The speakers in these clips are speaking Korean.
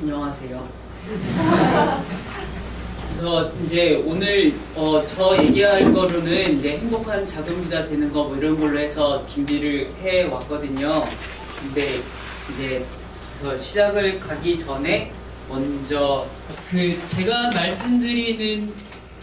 안녕하세요. 그래서 이제 오늘 저 얘기할 거로는 이제 행복한 작은 부자 되는 거 뭐 이런 걸로 해서 준비를 해 왔거든요. 근데 이제 그래서 시작을 가기 전에 먼저 제가 말씀드리는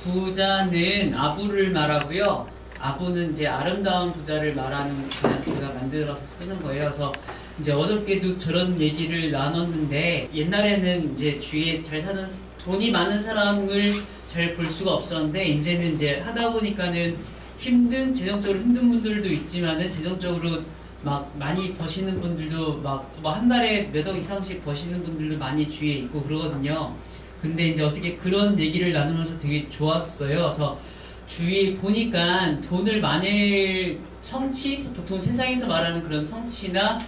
부자는 아부를 말하고요. 아부는 이제 아름다운 부자를 말하는 그냥 제가 만들어서 쓰는 거예요. 그래서 이제 어저께도 저런 얘기를 나눴는데 옛날에는 이제 주위에 잘 사는 돈이 많은 사람을 잘 볼 수가 없었는데 이제는 이제 하다 보니까는 재정적으로 힘든 분들도 있지만은 재정적으로 막 많이 버시는 분들도 막 뭐 한 달에 몇 억 이상씩 버시는 분들도 많이 주위에 있고 그러거든요. 근데 이제 어저께 그런 얘기를 나누면서 되게 좋았어요. 그래서 주위에 보니까 돈을 많이 성취, 보통 세상에서 말하는 그런 성취나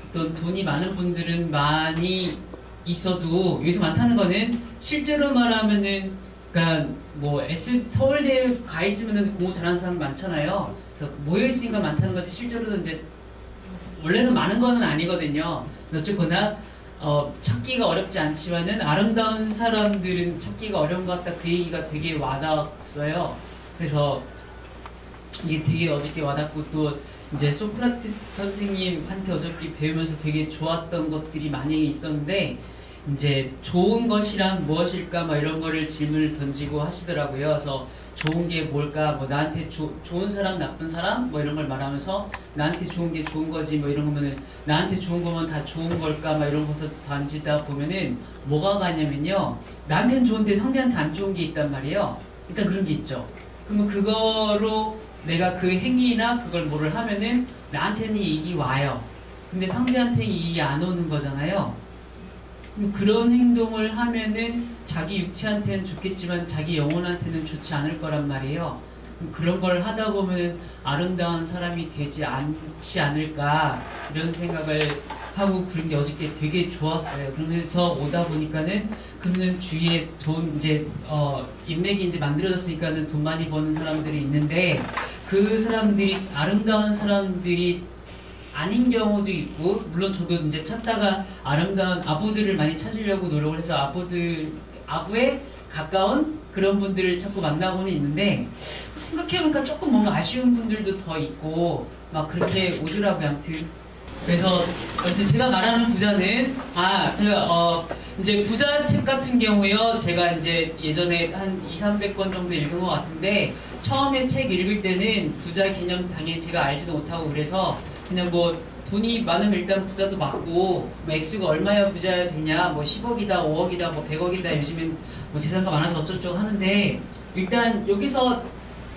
어떤 돈이 많은 분들은 많이 있어도 여기서 많다는 거는 실제로 말하면은 그러니까 뭐 서울대에 가 있으면은 공부 잘하는 사람 많잖아요. 그래서 모여 있으니까 많다는 거지 실제로는 이제 원래는 많은 거는 아니거든요. 어쨌거나 찾기가 어렵지 않지만은 아름다운 사람들은 찾기가 어려운 것 같다 그 얘기가 되게 와닿았어요. 그래서 이게 되게 어저께 와닿고 또 이제 소크라테스 선생님한테 어저께 배우면서 되게 좋았던 것들이 많이 있었는데 이제 좋은 것이란 무엇일까 막 이런 거를 질문을 던지고 하시더라고요. 그래서 좋은 게 뭘까 뭐 나한테 좋은 사람 나쁜 사람 뭐 이런 걸 말하면서 나한테 좋은 게 좋은 거지 뭐 이런 거면은 나한테 좋은 거면 다 좋은 걸까 막 이런 것을 던지다 보면은 뭐가 가냐면요 나한테는 좋은데 상대한테 안 좋은 게 있단 말이에요. 일단 그런 게 있죠. 그러면 그거로 내가 그 행위나 그걸 뭐를 하면은 나한테는 이익이 와요. 근데 상대한테 이익이 안 오는 거잖아요. 그런 행동을 하면은 자기 육체한테는 좋겠지만 자기 영혼한테는 좋지 않을 거란 말이에요. 그런 걸 하다 보면 아름다운 사람이 되지 않지 않을까 이런 생각을 하고 그런 게 어저께 되게 좋았어요. 그러면서 오다 보니까는 그러면 주위에 돈 이제 인맥이 이제 만들어졌으니까는 돈 많이 버는 사람들이 있는데 그 사람들이 아름다운 사람들이 아닌 경우도 있고 물론 저도 이제 찾다가 아름다운 아부들을 많이 찾으려고 노력을 해서 아부에 가까운 그런 분들을 자꾸 만나고는 있는데 생각해보니까 조금 뭔가 아쉬운 분들도 더 있고 막 그렇게 오더라고요. 아무튼 제가 말하는 부자는 이제 부자책 같은 경우요 제가 이제 예전에 한 200~300권 정도 읽은 것 같은데 처음에 책 읽을 때는 부자 개념 당연히 제가 알지도 못하고 그래서 그냥 뭐 돈이 많으면 일단 부자도 맞고 뭐 액수가 얼마야 부자야 되냐 뭐 10억이다 5억이다 뭐 100억이다 요즘엔 뭐 재산가 많아서 어쩌고저쩌고 하는데 일단 여기서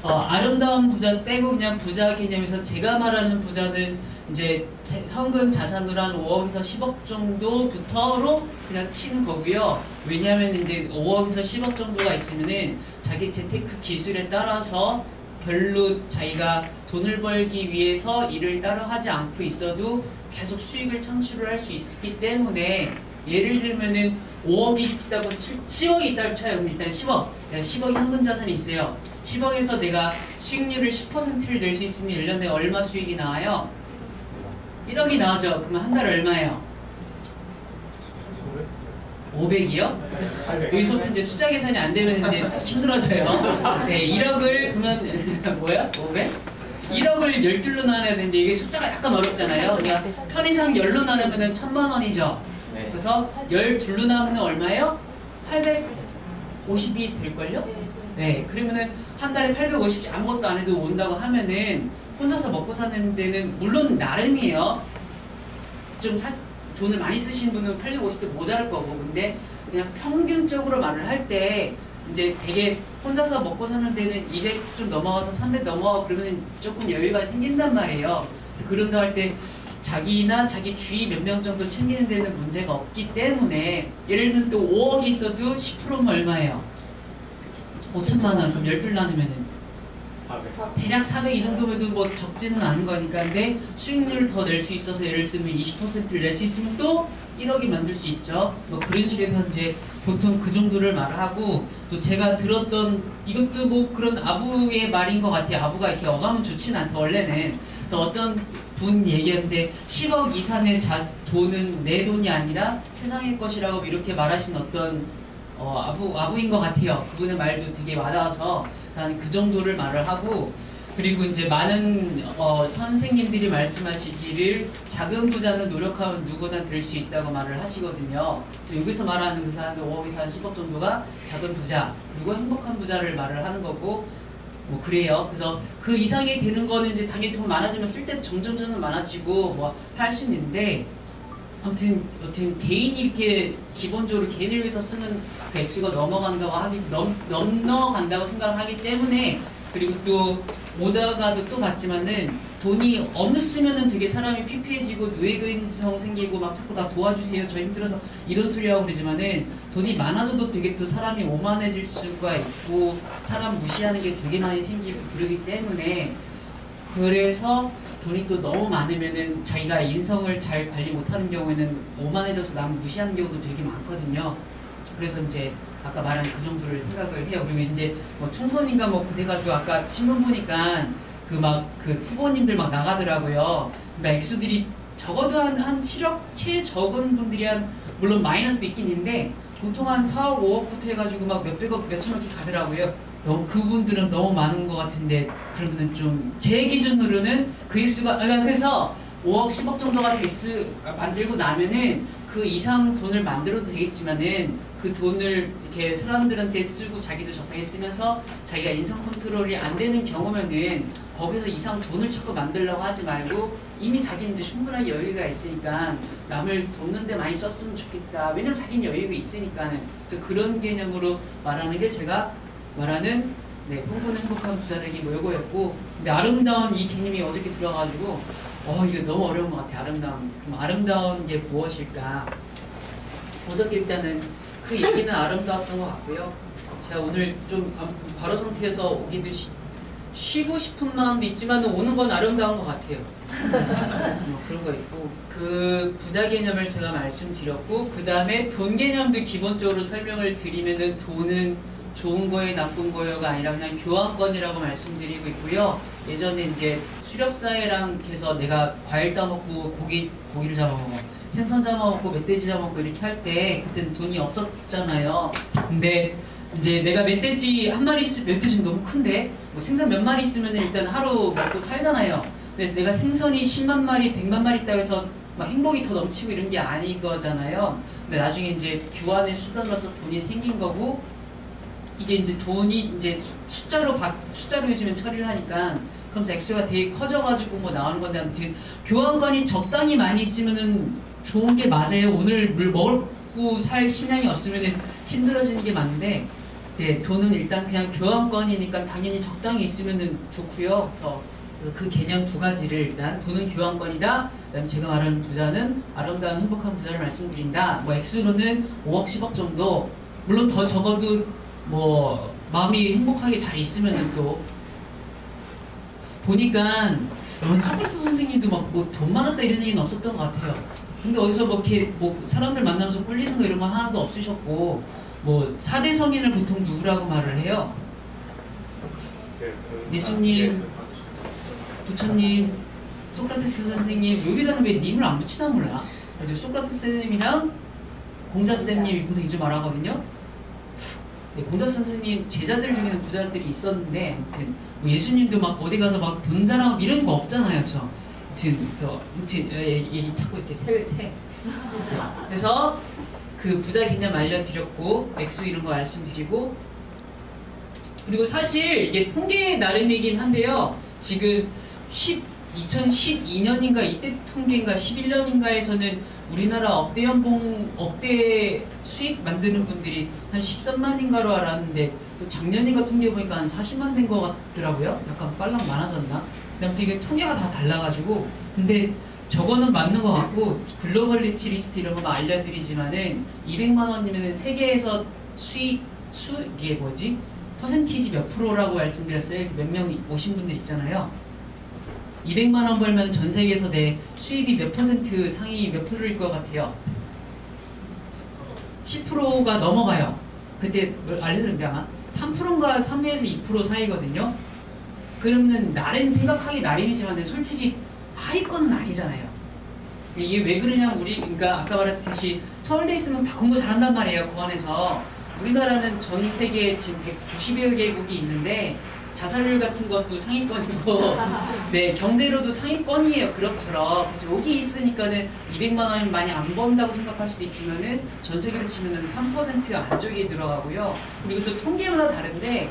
아름다운 부자 빼고 그냥 부자 개념에서 제가 말하는 부자는 이제 현금 자산으로 한 5억에서 10억 정도부터로 그냥 치는 거고요. 왜냐하면 이제 5억에서 10억 정도가 있으면은 자기 재테크 기술에 따라서 별로 자기가 돈을 벌기 위해서 일을 따로 하지 않고 있어도 계속 수익을 창출을 할 수 있기 때문에 예를 들면은 5억이 있다고 10억이 있다고 쳐요. 그럼 일단 10억. 내가 10억 현금 자산이 있어요. 10억에서 내가 수익률을 10%를 낼 수 있으면 1년에 얼마 수익이 나와요? 1억이 나오죠. 그러면 한 달에 얼마예요? 500이요? 여기서부터 이제 숫자 계산이 안 되면 이제 힘들어져요. 네, 1억을 그러면 뭐야? 500? 1억을 12로 나눠야 되는데 이게 숫자가 약간 어렵잖아요. 그러니까 편의상 10로 나누면 1000만 원이죠. 그래서 12로 나누면 얼마예요? 850이 될걸요? 네, 그러면은 한 달에 850씩 아무것도 안 해도 온다고 하면은 혼자서 먹고 사는 데는 물론 나름이에요. 좀 돈을 많이 쓰신 분은 850도 모자랄 거고 근데 그냥 평균적으로 말을 할 때 이제 되게 혼자서 먹고 사는 데는 200 좀 넘어가서 300 넘어가고 그러면 조금 여유가 생긴단 말이에요. 그래서 그런다 할 때 자기나 자기 주위 몇 명 정도 챙기는 데는 문제가 없기 때문에 예를 들면 또 5억이 있어도 10%면 얼마예요? 5천만 원. 그럼 12 나누면은 400. 대략 400 이 정도면도 뭐 적지는 않은 거니까 근데 수익률을 더 낼 수 있어서 예를 들면 20%를 낼 수 있으면 또 1억이 만들 수 있죠. 뭐 그런 식으로 이제 보통 그 정도를 말하고 또 제가 들었던 이것도 뭐 그런 아부의 말인 것 같아요. 아부가 이렇게 어감은 좋지는 않다 원래는. 그래서 어떤 분 얘기했는데 10억 이상의 돈은 내 돈이 아니라 세상의 것이라고 이렇게 말하신 어떤 아부인 것 같아요. 그분의 말도 되게 와닿아서 난 그 정도를 말을 하고, 그리고 이제 많은 선생님들이 말씀하시기를 작은 부자는 노력하면 누구나 될 수 있다고 말을 하시거든요. 여기서 말하는 그 사람들 5억에서 한 10억 정도가 작은 부자, 그리고 행복한 부자를 말을 하는 거고, 뭐 그래요. 그래서 그 이상이 되는 거는 이제 당연히 돈 많아지면 쓸 때도 점점 많아지고 뭐 할 수 있는데, 아무튼 개인이 이렇게 기본적으로 개인을 위해서 쓰는 그 액수가 넘어간다고 생각을 하기 때문에, 그리고 또 오다가도 또 봤지만은 돈이 없으면은 되게 사람이 피폐해지고 노예근성 생기고 막 자꾸 다 도와주세요, 저 힘들어서 이런 소리 하고 그러지만은 돈이 많아져도 되게 또 사람이 오만해질 수가 있고 사람 무시하는 게 되게 많이 생기고 그러기 때문에, 그래서 돈이 또 너무 많으면은 자기가 인성을 잘 관리 못하는 경우에는 오만해져서 남 무시하는 경우도 되게 많거든요. 그래서 이제 아까 말한 그 정도를 생각을 해요. 그리고 이제 뭐 총선인가 뭐 그래가지고 아까 신문 보니까 그 후보님들 막 나가더라고요. 그러니까 액수들이 적어도 한 7억, 최적은 분들이 물론 마이너스도 있긴 있는데 보통 한 4억, 5억부터 해가지고 막 몇백억, 몇천억씩 가더라고요. 그분들은 너무 많은 것 같은데, 그러면은 좀 제 기준으로는 그 일수가, 그래서 5억, 10억 정도가 만들고 나면은 그 이상 돈을 만들어도 되겠지만은 그 돈을 이렇게 사람들한테 쓰고 자기도 적당히 쓰면서 자기가 인상 컨트롤이 안 되는 경우면은 거기서 이상 돈을 자꾸 만들려고 하지 말고 이미 자기는 이제 충분한 여유가 있으니까 남을 돕는 데 많이 썼으면 좋겠다. 왜냐면 자기는 여유가 있으니까는. 그런 개념으로 말하는 게 제가 말하는 꿈꾸는 행복한 부자 되기 뭐 이거였고, 근데 아름다운 이 개념이 어저께 들어가지고 이거 너무 어려운 것 같아요. 그럼 아름다운 게 무엇일까? 어저께 일단은 그 얘기는 아름다웠던 것 같고요. 제가 오늘 좀 바로 상태에서 오기도 쉬고 싶은 마음도 있지만 오는 건 아름다운 것 같아요. 그런 거 있고, 그 부자 개념을 제가 말씀드렸고, 그 다음에 돈 개념도 기본적으로 설명을 드리면은 돈은 좋은 거예요, 나쁜 거요가 아니라 그냥 교환권이라고 말씀드리고 있고요. 예전에 이제 수렵사회랑 해서 내가 과일 따먹고 고기를 잡아먹고 생선 잡아먹고 멧돼지 잡아먹고 이렇게 할 때 그때는 돈이 없었잖아요. 근데 이제 내가 멧돼지 한 마리 멧돼지는 너무 큰데 뭐 생선 몇 마리 있으면 일단 하루 먹고 살잖아요. 그래서 내가 생선이 10만 마리, 100만 마리 있다고 해서 막 행복이 더 넘치고 이런 게 아닌 거잖아요. 근데 나중에 이제 교환의 수단으로서 돈이 생긴 거고, 이게 이제 돈이 이제 숫자로 요즘엔 처리를 하니까 그럼 액수가 되게 커져가지고 뭐 나오는 건데, 아무튼 교환권이 적당히 많이 있으면은 좋은 게 맞아요. 오늘 물 먹고 살 신앙이 없으면은 힘들어지는 게 맞는데, 네, 돈은 일단 그냥 교환권이니까 당연히 적당히 있으면은 좋고요. 그래서 그 개념 두 가지를 일단 돈은 교환권이다. 그다음에 제가 말하는 부자는 아름다운 행복한 부자를 말씀드린다. 뭐 액수로는 5억, 10억 정도. 물론 더 적어도 뭐 마음이 행복하게 잘 있으면은 또 보니까 소크라테스 선생님도 막 뭐 돈 많았다 이런 얘기는 없었던 것 같아요. 근데 어디서 뭐 이렇게 뭐 사람들 만나면서 꿀리는 거 이런 건 하나도 없으셨고, 뭐 4대 성인을 보통 누구라고 말을 해요? 예수님, 부처님, 소크라테스 선생님. 여기다는 왜 님을 안 붙이나 몰라. 그래서 소크라테스 선생님이랑 공자 선생님이 보통 이제 말하거든요. 네, 공자 선생님 제자들 중에는 부자들이 있었는데, 아무튼 뭐 예수님도 막 어디 가서 막 돈 자랑 이런 거 없잖아요, 그래서 아무튼 자꾸 이렇게 세. 그래서 그 부자 개념 알려드렸고, 액수 이런 거 말씀드리고, 그리고 사실 이게 통계 나름이긴 한데요. 지금 2012년인가 이때 통계인가 11년인가에서는 우리나라 억대 수익 만드는 분들이 한 13만인가로 알았는데, 또 작년인가 통계 보니까 한 40만 된 것 같더라고요. 약간 빨랑 많아졌나? 아무튼 이게 통계가 다 달라가지고, 근데 저거는 맞는 것 같고, 글로벌리티 리스트 이런 거만 알려드리지만은 200만 원이면 세계에서 이게 뭐지? 퍼센티지 몇 프로라고 말씀드렸어요. 몇 명 오신 분들 있잖아요. 200만 원 벌면 전 세계에서 내 수입이 몇 퍼센트 상위 몇 프로일 것 같아요? 10%가 넘어가요. 그때 알려드렸는데 아마 3%인가 3에서 2% 사이거든요. 그러면 생각하기 나름이지만 솔직히 하위권은 아니잖아요. 이게 왜 그러냐, 그러니까 아까 말했듯이 서울대 있으면 다 공부 잘한단 말이에요, 그 안에서. 우리나라는 전 세계에 지금 190여 개국이 있는데, 자살률 같은 것도 상위권이고, 네, 경제로도 상위권이에요, 그럭저럭. 그래서 여기 있으니까는 200만 원이 많이 안 번다고 생각할 수도 있지만은, 전 세계로 치면은 3% 안쪽에 들어가고요. 그리고 또 통계마다 다른데,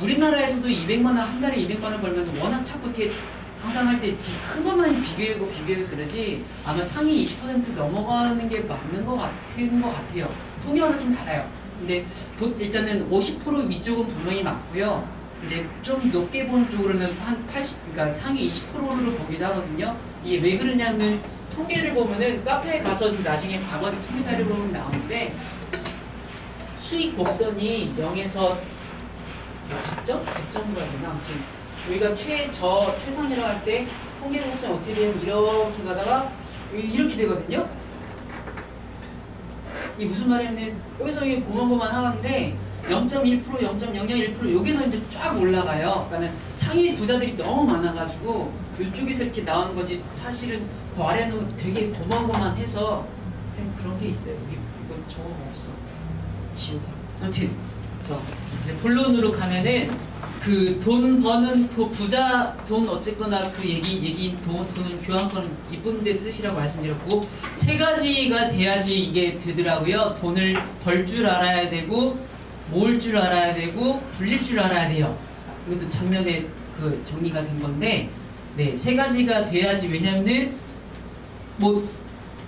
우리나라에서도 200만 원, 한 달에 200만 원 벌면 워낙 자꾸 이렇게 항상 할 때 이렇게 큰 것만 비교해서 그러지, 아마 상위 20% 넘어가는 게 맞는 것 같아요. 통계마다 좀 달라요. 근데 일단은 50% 위쪽은 분명히 맞고요. 이제 좀 높게 보는 쪽으로는 한 80, 그러니까 상위 20%를 보기도 하거든요. 이게 왜 그러냐면 통계를 보면은 카페에 가서 나중에 과거에서 통계 자료 보면 나오는데 수익 곡선이 0에서 100점? 100점으로 해야 되나? 아무튼 우리가 최상이라고 할 때 통계 곡선이 어떻게 되면 이렇게 가다가 이렇게 되거든요. 이게 무슨 말이냐면 여기서 이게 고만고만 하는데 0.1%, 0.001% 여기서 이제 쫙 올라가요. 그러니까 상위 부자들이 너무 많아가지고 이쪽에서 이렇게 나오는 거지 사실은 그 아래는 되게 고만고만해서 아무튼 그런 게 있어요. 이건 저거 없어. 지우개. 아무튼 그래서 본론으로 가면은 그 돈 버는 부자 돈 어쨌거나 그 얘기 돈은 교환권 이쁜 데 쓰시라고 말씀드렸고 세 가지가 돼야지 이게 되더라고요. 돈을 벌 줄 알아야 되고 모을 줄 알아야 되고 불릴 줄 알아야 돼요. 이것도 작년에 그 정리가 된 건데 네, 세 가지가 돼야지. 왜냐면은 뭐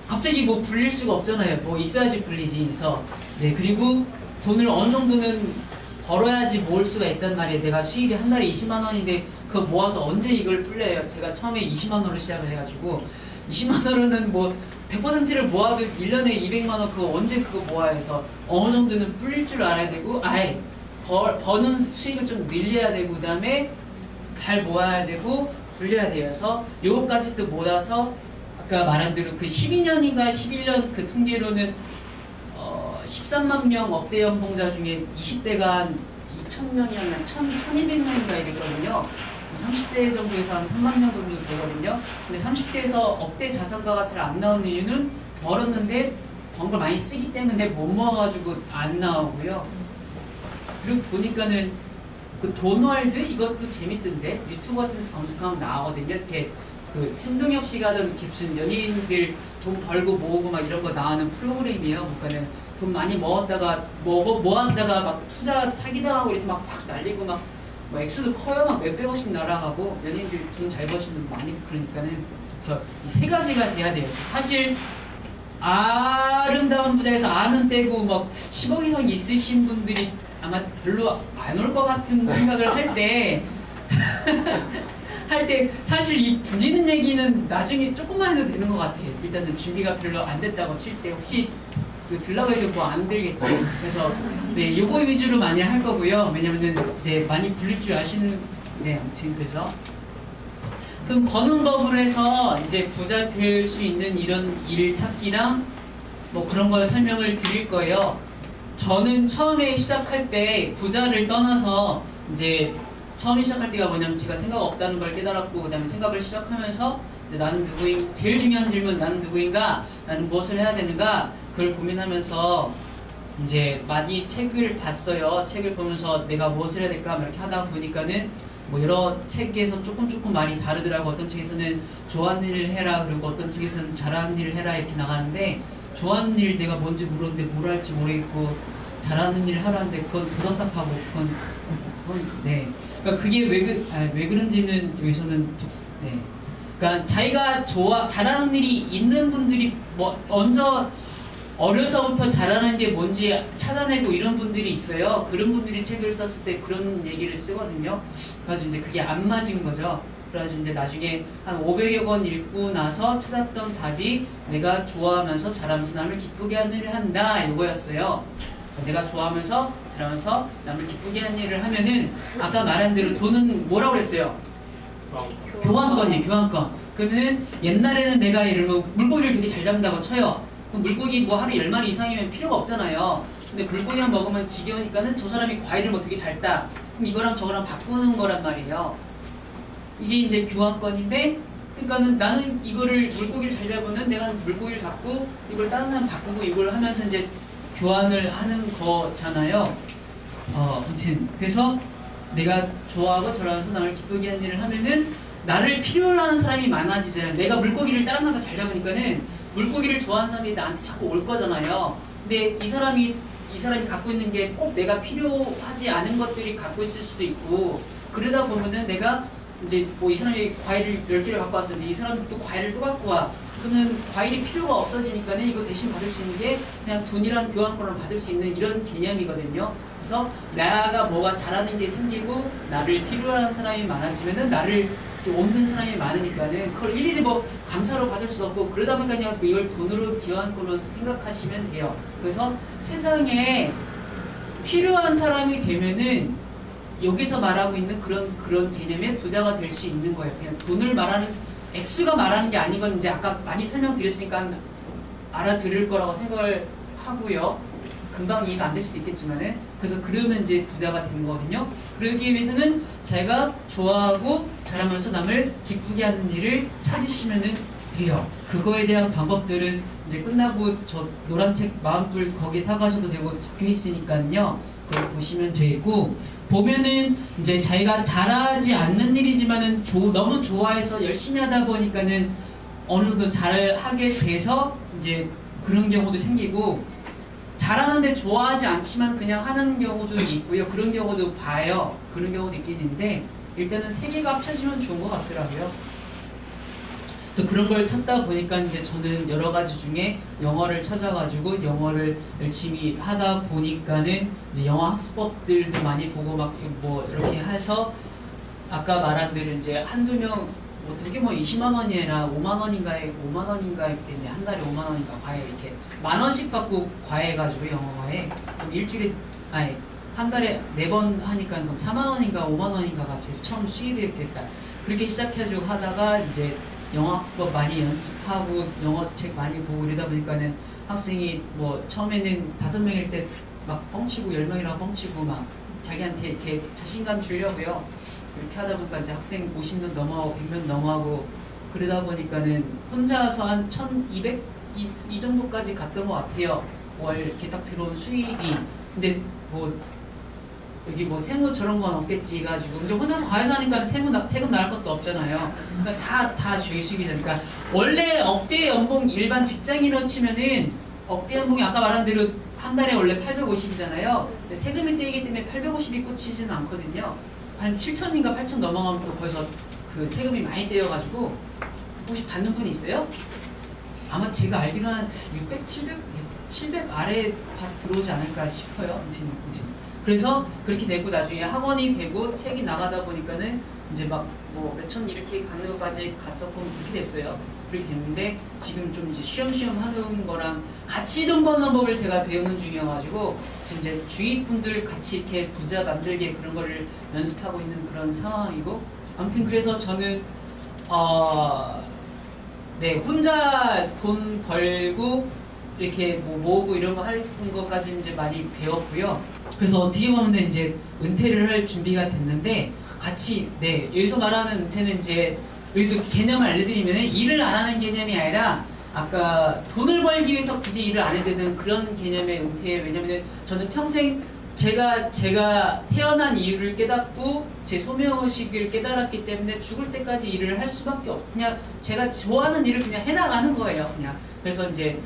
갑자기 뭐 불릴 수가 없잖아요. 뭐 있어야지 불리지. 그래서 네, 그리고 돈을 어느 정도는 벌어야지 모을 수가 있단 말이에요. 내가 수입이 한 달에 20만 원인데 그거 모아서 언제 이걸 불려요? 제가 처음에 20만 원으로 시작을 해가지고 20만 원은 뭐 100%를 모아도 1년에 200만 원 그거 언제 그거 모아야 해서 어느 정도는 불릴 줄 알아야 되고 아예 버는 수익을 좀 늘려야 되고 그 다음에 잘 모아야 되고 불려야 돼요. 그래서 요것까지 또 모아서 아까 말한 대로 그 12년인가 11년 그 통계로는 13만 명 억대 연봉자 중에 20대가 한 2,000명이 아니라 1,200명인가 이랬거든요. 30대 정도에서 한 3만 명 정도 되거든요. 근데 30대에서 억대 자산가가 잘 안 나오는 이유는 벌었는데 번 걸 많이 쓰기 때문에 못 모아가지고 안 나오고요. 그리고 보니까는 그 돈월드 이것도 재밌던데 유튜브 같은 데서 검색하면 나오거든요. 이렇게 그 신동엽 씨가 하던 무슨 연예인들 돈 벌고 모으고 막 이런 거 나오는 프로그램이에요. 그러니까는 돈 많이 모았다가 모았다가 막 투자 사기당하고 그래서 막 확 날리고 막 뭐 액수도 커요. 막 몇백억씩 날아가고 연예인들 돈 잘 버시는 분 많이 그러니까는 그래서 이 세 가지가 돼야 돼요. 사실 아름다운 부자에서 아는 떼고 막 10억 이상 있으신 분들이 아마 별로 안 올 것 같은 생각을 할 때 사실 이 불리는 얘기는 나중에 조금만 해도 되는 것 같아요. 일단은 준비가 별로 안 됐다고 칠 때 혹시 그 들라고 해도 뭐 안 들겠지. 그래서 네 요거 위주로 많이 할 거고요. 왜냐면은 네 많이 불릴 줄 아시는 네 아무튼 그래서 그럼 버는 법으로 해서 이제 부자 될 수 있는 이런 일 찾기랑 뭐 그런 걸 설명을 드릴 거예요. 저는 처음에 시작할 때 부자를 떠나서 이제 처음에 시작할 때가 뭐냐면 제가 생각 없다는 걸 깨달았고 그 다음에 생각을 시작하면서 이제 나는 누구인 제일 중요한 질문 나는 누구인가 나는 무엇을 해야 되는가 그걸 고민하면서 이제 많이 책을 봤어요. 책을 보면서 내가 무엇을 해야 될까 이렇게 하다 보니까는 뭐 여러 책에서 조금 많이 다르더라고. 어떤 책에서는 좋아하는 일을 해라 그리고 어떤 책에서는 잘하는 일을 해라 이렇게 나가는데 좋아하는 일 내가 뭔지 모르는데 뭘 할지 모르겠고 잘하는 일을 하라는데 그건 부담답하고 그건 네. 그러니까 그게 왜 그런지는 여기서는 네. 그러니까 자기가 잘하는 일이 있는 분들이 뭐 먼저 어려서부터 잘하는 게 뭔지 찾아내고 이런 분들이 있어요. 그런 분들이 책을 썼을 때 그런 얘기를 쓰거든요. 그래서 이제 그게 안 맞은 거죠. 그래서 이제 나중에 한 500여 권 읽고 나서 찾았던 답이 내가 좋아하면서 잘하면서 남을 기쁘게 하는 일을 한다 이거였어요. 내가 좋아하면서 잘하면서 남을 기쁘게 하는 일을 하면은 아까 말한 대로 돈은 뭐라고 그랬어요? 교환권이에요. 교환권. 그러면은 옛날에는 내가 이러면 물고기를 되게 잘 잡는다고 쳐요. 그럼 물고기 뭐 하루 10마리 이상이면 필요가 없잖아요. 근데 물고기만 먹으면 지겨우니까는 저 사람이 과일을 뭐 되게 잘 따. 그럼 이거랑 저거랑 바꾸는 거란 말이에요. 이게 이제 교환권인데 그러니까는 나는 이거를 물고기를 잘 잡으면 내가 물고기를 잡고 이걸 다른 사람 바꾸고 이걸 하면서 이제 교환을 하는 거잖아요. 아무튼 그래서 내가 좋아하고 저러면서 남을 기쁘게 하는 일을 하면은 나를 필요로 하는 사람이 많아지잖아요. 내가 물고기를 다른 사람과 잘 잡으니까는 물고기를 좋아하는 사람이 나한테 자꾸 올 거잖아요. 근데 이 사람이 갖고 있는 게 꼭 내가 필요하지 않은 것들이 갖고 있을 수도 있고, 그러다 보면은 내가 이제 뭐 이 사람이 과일을 10개를 갖고 왔었는데 이 사람이 또 과일을 또 갖고 와. 그러면 과일이 필요가 없어지니까는 이거 대신 받을 수 있는 게 그냥 돈이랑 교환권을 받을 수 있는 이런 개념이거든요. 그래서 내가 뭐가 잘하는 게 생기고 나를 필요로 하는 사람이 많아지면은 나를 없는 사람이 많으니까는 그걸 일일이 뭐 감사로 받을 수도 없고, 그러다 보니까 그냥 이걸 돈으로 교환권으로 생각하시면 돼요. 그래서 세상에 필요한 사람이 되면은 여기서 말하고 있는 그런 개념의 부자가 될 수 있는 거예요. 그냥 돈을 말하는 액수가 말하는 게 아닌 건 이제 아까 많이 설명드렸으니까 알아들을 거라고 생각을 하고요. 금방 이해가 안 될 수도 있겠지만은, 그래서 그러면 이제 부자가 되는 거거든요. 그러기 위해서는 자기가 좋아하고 잘하면서 남을 기쁘게 하는 일을 찾으시면은 돼요. 그거에 대한 방법들은 이제 끝나고 저 노란 책 마음불 거기 사가셔도 되고 적혀 있으니까요. 그걸 보시면 되고, 보면은 이제 자기가 잘하지 않는 일이지만은 너무 좋아해서 열심히 하다 보니까는 어느 정도 잘하게 돼서 이제 그런 경우도 생기고, 잘하는데 좋아하지 않지만 그냥 하는 경우도 있고요. 그런 경우도 봐요. 그런 경우도 있긴 있는데 일단은 세 개가 합쳐지면 좋은 것 같더라고요. 그래서 그런 걸 찾다 보니까 이제 저는 여러 가지 중에 영어를 찾아가지고 영어를 열심히 하다 보니까는 이제 영어 학습법들도 많이 보고 막 뭐 이렇게 해서 아까 말한 대로 이제 한두 명 어떻게 뭐 20만 원이나 5만 원인가에 5만 원인가에 때문에 한 달에 5만 원인가 과외 이렇게 만 원씩 받고 과외해가지고 영어 과외 그럼 일주일에 한 달에 4번 하니까 그럼 4만 원인가 5만 원인가가 제 처음 수입이 됐다. 그렇게 시작해가지고 하다가 이제 영어 학습법 많이 연습하고 영어 책 많이 보고 이러다 보니까는 학생이 뭐 처음에는 5명일 때 막 뻥치고 10명이라고 뻥치고 막 자기한테 이렇게 자신감 주려고요. 이렇게 하다 보니까 이제 학생 50명 넘어가고 100명 넘어가고 그러다 보니까는 혼자서 한 1200 이 정도까지 갔던 것 같아요. 월 이렇게 딱 들어온 수입이. 근데 뭐 여기 뭐 세무 저런 건 없겠지 가지고 근데 혼자서 과외사 하니까 세금 나갈 것도 없잖아요. 그러니까 다 죄수입이니까 원래 억대 연봉 일반 직장인으로 치면은 억대 연봉이 아까 말한 대로 한 달에 원래 850이잖아요. 근데 세금이 떼이기 때문에 850이 꽂히지는 않거든요. 한 7천인가 8천 넘어가면 또 거기서 그 세금이 많이 떼여가지고 혹시 받는 분이 있어요? 아마 제가 알기로 한 600, 700 아래 들어오지 않을까 싶어요. 아무튼. 그래서 그렇게 되고 나중에 학원이 되고 책이 나가다 보니까는 이제 막 뭐 몇천 이렇게 가는 것까지 갔었고 그렇게 됐어요. 그렇게 됐는데 지금 좀 이제 쉬엄쉬엄 하는 거랑 같이 돈 버는 법을 제가 배우는 중이어가지고 지금 이제 주위 분들 같이 이렇게 부자 만들게 그런 거를 연습하고 있는 그런 상황이고 아무튼 그래서 저는 네 혼자 돈 벌고 이렇게 뭐 모으고 이런 거 하는 것까지 이제 많이 배웠고요. 그래서 어떻게 보면 이제 은퇴를 할 준비가 됐는데 같이 네 여기서 말하는 은퇴는 이제 여기도 개념을 알려드리면 일을 안 하는 개념이 아니라 아까 돈을 벌기 위해서 굳이 일을 안 해야 되는 그런 개념의 은퇴예요. 왜냐면 저는 평생 제가 태어난 이유를 깨닫고 제 소명의식을 깨달았기 때문에 죽을 때까지 일을 할 수밖에 없고 그냥 제가 좋아하는 일을 그냥 해나가는 거예요. 그냥 그래서 이제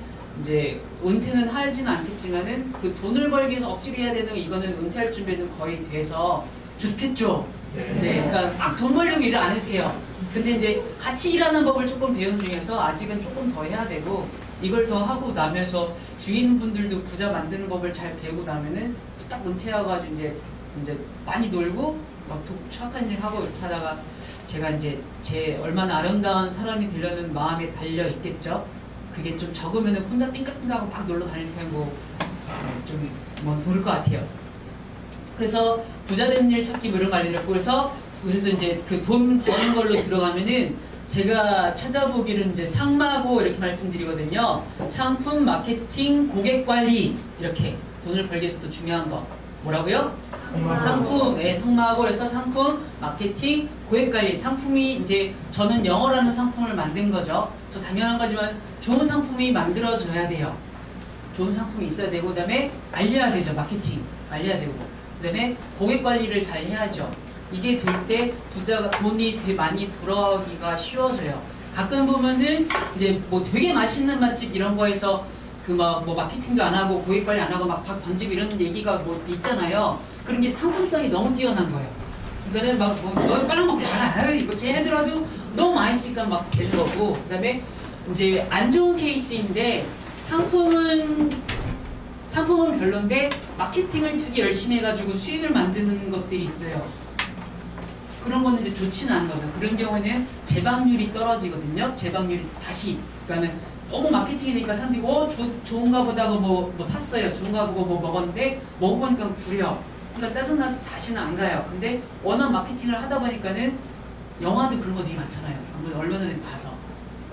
은퇴는 하지는 않겠지만은 그 돈을 벌기 위해서 억지로 해야 되는 이거는 은퇴할 준비는 거의 돼서 좋겠죠. 네, 그러니까 막 돈 벌려고 일을 안 해도 돼요. 근데 이제 같이 일하는 법을 조금 배우는 중에서 아직은 조금 더 해야 되고 이걸 더 하고 나면서 주위 있는 분들도 부자 만드는 법을 잘 배우고 나면은 딱 은퇴해가지고 이제 많이 놀고 막 착한 일 하고 이렇게 하다가 제가 이제 제 얼마나 아름다운 사람이 되려는 마음에 달려 있겠죠. 그게 좀 적으면은 혼자 띵까띵까하고 막 놀러 다닐 테고 좀 뭐 모를 것 같아요. 그래서 부자 되는 일 찾기 뭐 이런 거 알려드렸고 그래서 이제 그 돈 버는 걸로 들어가면은 제가 찾아보기는 이제 상마고 이렇게 말씀드리거든요. 상품, 마케팅, 고객 관리 이렇게 돈을 벌기 위해서 또 중요한 거. 뭐라고요? 상품의 성마하고 그래서 상품, 마케팅, 고객관리. 상품이 이제 저는 영어라는 상품을 만든 거죠. 저 당연한 거지만 좋은 상품이 만들어져야 돼요. 좋은 상품이 있어야 되고 그 다음에 알려야 되죠. 마케팅 알려야 되고 그 다음에 고객관리를 잘 해야죠. 이게 될 때 부자가 돈이 되게 많이 돌아오기가 쉬워져요. 가끔 보면은 이제 뭐 되게 맛있는 맛집 이런 거에서 그 막 뭐 마케팅도 안 하고 고객 관리 안 하고 막 박 던지고 이런 얘기가 뭐 있잖아요. 그런 게 상품성이 너무 뛰어난 거예요. 그러니까는 막뭐 너 빨리 먹게 알아. 이거 걔네들아도 너무 맛있으니까 막 되는 거고. 그다음에 이제 안 좋은 케이스인데 상품은 별론데 마케팅을 되게 열심히 해가지고 수익을 만드는 것들이 있어요. 그런 거는 이제 좋지는 않은 거죠. 그런 경우에는 재방률이 떨어지거든요. 재방률이 다시. 그러니까는 너무 마케팅이 되니까 사람들이 좋은가 보다 하고 뭐 샀어요. 좋은가 보고 뭐 먹었는데 먹어보니까 구려. 그러니까 짜증나서 다시는 안 가요. 근데 워낙 마케팅을 하다 보니까는 영화도 그런 거 되게 많잖아요. 얼마 전에 봐서.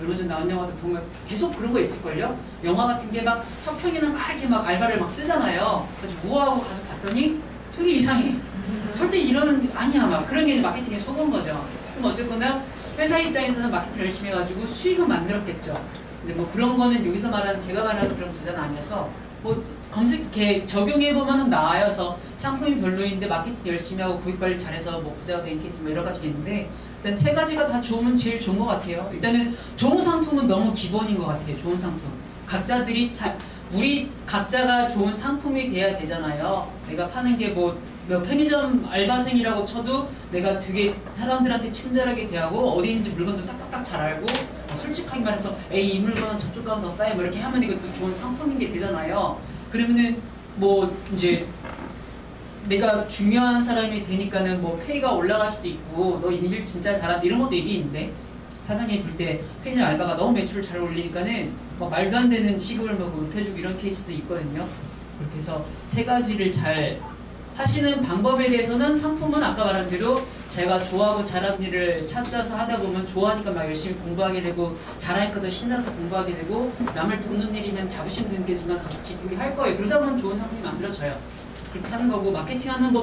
얼마 전에 나온 영화도 보면 계속 그런 거 있을걸요? 영화 같은 게 막 첫 편이나 막 이렇게 막 알바를 막 쓰잖아요. 그래서 우아하고 가서 봤더니 되게 이상해. 절대 이러는 아니야 막 그런 게 이제 마케팅에 속은 거죠. 그럼 어쨌거나 회사 입장에서는 마케팅 열심히 해가지고 수익은 만들었겠죠. 근데 뭐 그런 거는 여기서 말하는 제가 말하는 그런 부자는 아니어서 뭐 검색해 적용해 보면은 나아여서 상품이 별로인데 마케팅 열심히 하고 고객 관리 잘해서 뭐 부자가 된 케이스 뭐 여러 가지가 있는데 일단 세 가지가 다 좋으면 제일 좋은 것 같아요. 일단은 좋은 상품은 너무 기본인 것 같아요. 좋은 상품. 각자들이 우리 각자가 좋은 상품이 돼야 되잖아요. 내가 파는 게 뭐 편의점 알바생이라고 쳐도 내가 되게 사람들한테 친절하게 대하고 어디 있는지 물건도 딱딱딱 잘 알고 솔직하게 말해서 에이 이 물건은 저쪽 가면 더 싸요 뭐 이렇게 하면 이것도 좋은 상품인 게 되잖아요. 그러면은 뭐 이제 내가 중요한 사람이 되니까는 뭐 페이가 올라갈 수도 있고 너 일 진짜 잘한다 이런 것도 얘기인데 사장님이 볼 때 편의점 알바가 너무 매출을 잘 올리니까는 뭐 말도 안 되는 시급을 막 높여주고 이런 케이스도 있거든요. 그렇게 해서 세 가지를 잘 하시는 방법에 대해서는 상품은 아까 말한 대로 제가 좋아하고 잘하는 일을 찾아서 하다 보면 좋아하니까 막 열심히 공부하게 되고 잘하니까 더 신나서 공부하게 되고 남을 돕는 일이면 자부심도 느껴지면 더 기쁘게 할 거예요. 그러다 보면 좋은 상품이 만들어져요. 그렇게 하는 거고 마케팅하는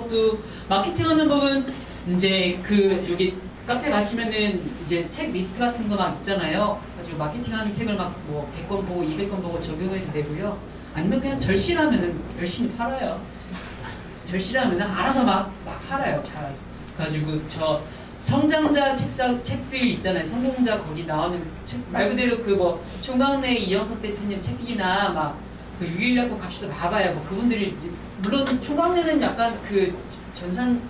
법은 이제 그 여기 카페 가시면은 이제 책 리스트 같은 거 막 있잖아요. 가지고 마케팅하는 책을 막 뭐 100권 보고 200권 보고 적용해도 되고요. 아니면 그냥 절실하면은 열심히 팔아요. 절실하면 알아서 막 팔아요. 잘 가지고 저 성장자 책들 있잖아요. 성공자 거기 나오는 책 말 그대로 그 뭐 총각내 이영석 대표님 책이나 막 그 6.1 약국 갑시다 봐봐요. 뭐 그분들이 물론 총각내는 약간 그 전산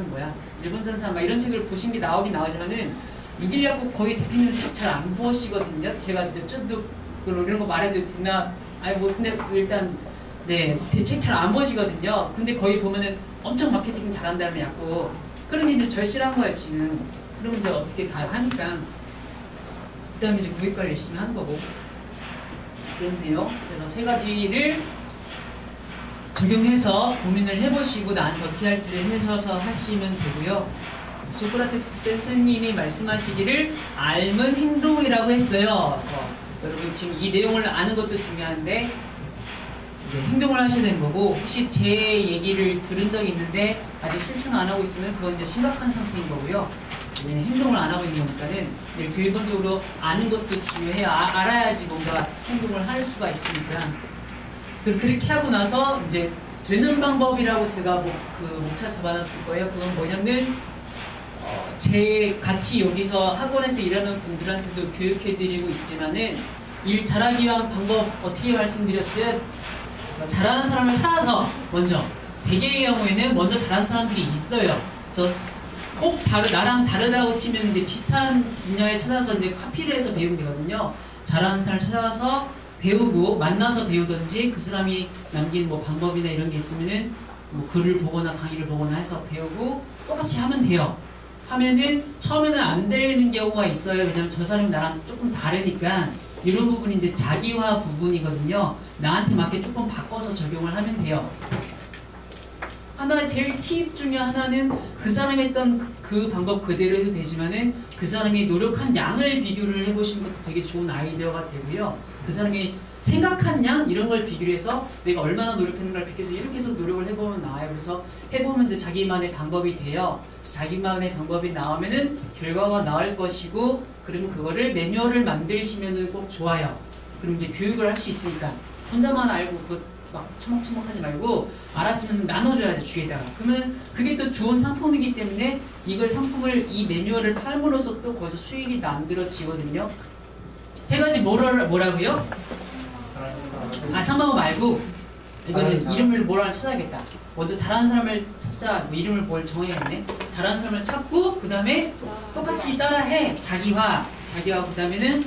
뭐야 일본 전산 막 이런 책을 보신 게 나오긴 나오지만은 6.1 약국 거의 대표님 책 잘 안 보시거든요. 제가 몇 전도 이런 거 말해도 되나? 아니 뭐 근데 일단 네, 책 잘 안 보시거든요. 근데 거기 보면은 엄청 마케팅 잘한다는 약국. 그러면 이제 절실한 거야, 지금. 그러면 이제 어떻게 다 하니까. 그 다음에 이제 고객 관리 열심히 하는 거고. 그렇네요. 그래서 세 가지를 적용해서 고민을 해보시고 나한테 어떻게 할지를 해서 하시면 되고요. 소크라테스 선생님이 말씀하시기를 알면 행동이라고 했어요. 그래서 여러분 지금 이 내용을 아는 것도 중요한데 네, 행동을 하셔야 되는 거고 혹시 제 얘기를 들은 적이 있는데 아직 실천 안 하고 있으면 그건 이제 심각한 상태인 거고요. 네, 행동을 안 하고 있는 거니까는 네, 기본적으로 아는 것도 중요해요. 알아야지 뭔가 행동을 할 수가 있으니까. 그래서 그렇게 하고 나서 이제 되는 방법이라고 제가 그 목차 잡아놨을 거예요. 그건 뭐냐면 제 같이 여기서 학원에서 일하는 분들한테도 교육해드리고 있지만은 일 잘하기 위한 방법 어떻게 말씀드렸어요? 잘하는 사람을 찾아서 먼저 대개의 경우에는 먼저 잘하는 사람들이 있어요. 그래서 꼭 나랑 다르다고 치면 이제 비슷한 분야에 찾아서 이제 카피를 해서 배우면 되거든요. 잘하는 사람을 찾아서 배우고 만나서 배우든지 그 사람이 남긴 뭐 방법이나 이런 게 있으면은 뭐 글을 보거나 강의를 보거나 해서 배우고 똑같이 하면 돼요. 하면은 처음에는 안 되는 경우가 있어요. 왜냐면 저 사람이 나랑 조금 다르니까 이런 부분이 이제 자기화 부분이거든요. 나한테 맞게 조금 바꿔서 적용을 하면 돼요. 제일 팁 중에 하나는 그 사람이 했던 그 방법 그대로 해도 되지만은 그 사람이 노력한 양을 비교를 해보시는 것도 되게 좋은 아이디어가 되고요. 그 사람이 생각한 양 이런 걸 비교를 해서 내가 얼마나 노력했는가를 비교해서 이렇게 해서 노력을 해보면 나와요. 그래서 해보면 이제 자기만의 방법이 돼요. 자기만의 방법이 나오면은 결과가 나올 것이고, 그러면 그거를 매뉴얼을 만드시면은 꼭 좋아요. 그럼 이제 교육을 할 수 있으니까 혼자만 알고 그거 막 처먹처먹하지 말고 알았으면 나눠줘야죠, 주위에다가. 그러면 그게 또 좋은 상품이기 때문에 이걸 상품을 이 매뉴얼을 팔므로써 또 거기서 수익이 만들어지거든요. 세 가지 뭐라고요? 아, 3방법 말고 이거는 이름을 뭐라 찾아야겠다. 먼저 잘하는 사람을 찾자. 뭐 이름을 뭘 정해야겠네. 잘하는 사람을 찾고 그 다음에 똑같이 따라해. 자기화 그 다음에는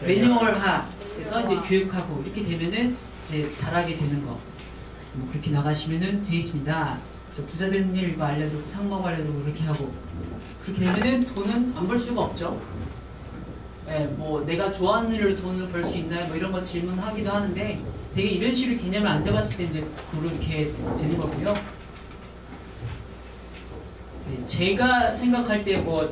매뉴얼화. 그래서 이제 교육하고 이렇게 되면은 이제 잘하게 되는 거. 뭐 그렇게 나가시면은 되겠습니다. 그래서 부자 되는 일 이거 알려주고 상법 알려주고 그렇게 하고 그렇게 되면은 돈은 안 벌 수가 없죠. 예, 뭐 내가 좋아하는 일로 돈을 벌 수 있나요? 뭐 이런 거 질문하기도 하는데 되게 이런 식으로 개념을 안 잡았을 때 이제 그렇게 되는 거고요. 네, 제가 생각할 때 뭐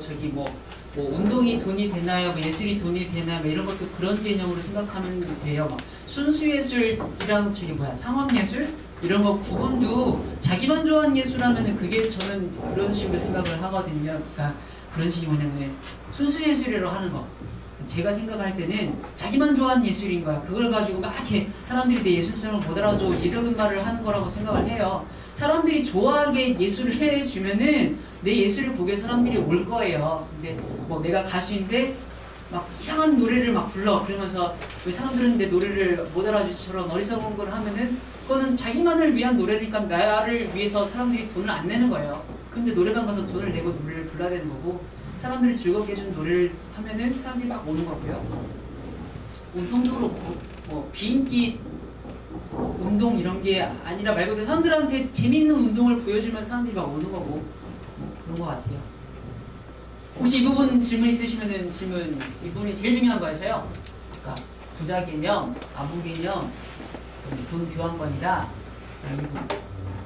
운동이 돈이 되나요? 뭐 예술이 돈이 되나요? 뭐 이런 것도 그런 개념으로 생각하면 돼요. 막 순수예술이랑 상업예술? 이런 거 구분도 자기만 좋아하는 예술하면은 그게 저는 그런 식으로 생각을 하거든요. 그러니까 그런 식이 뭐냐면 순수예술이라고 하는 거. 제가 생각할 때는 자기만 좋아하는 예술인 거야. 그걸 가지고 막 이렇게 사람들이 내 예술성을 못 알아줘 이런 말을 하는 거라고 생각을 해요. 사람들이 좋아하게 예술을 해주면은 내 예술을 보게 사람들이 올 거예요. 근데 뭐 내가 가수인데 막 이상한 노래를 막 불러. 그러면서 왜 사람들은 내 노래를 못 알아주처럼 어리석은 걸 하면은 그거는 자기만을 위한 노래니까 나를 위해서 사람들이 돈을 안 내는 거예요. 근데 노래방 가서 돈을 내고 노래를 불러야 되는 거고, 사람들을 즐겁게 해주는 노래를 하면은 사람들이 막 오는 거고요. 운동적으로 뭐 비인기 운동 이런 게 아니라 말 그대로 사람들한테 재밌는 운동을 보여주면 사람들이 막 오는 거고, 뭐 그런 것 같아요. 혹시 이 부분 질문 있으시면은 질문, 이 부분이 제일 중요한 거여서요. 아까 부자 개념, 아부 개념, 돈 교환권이다.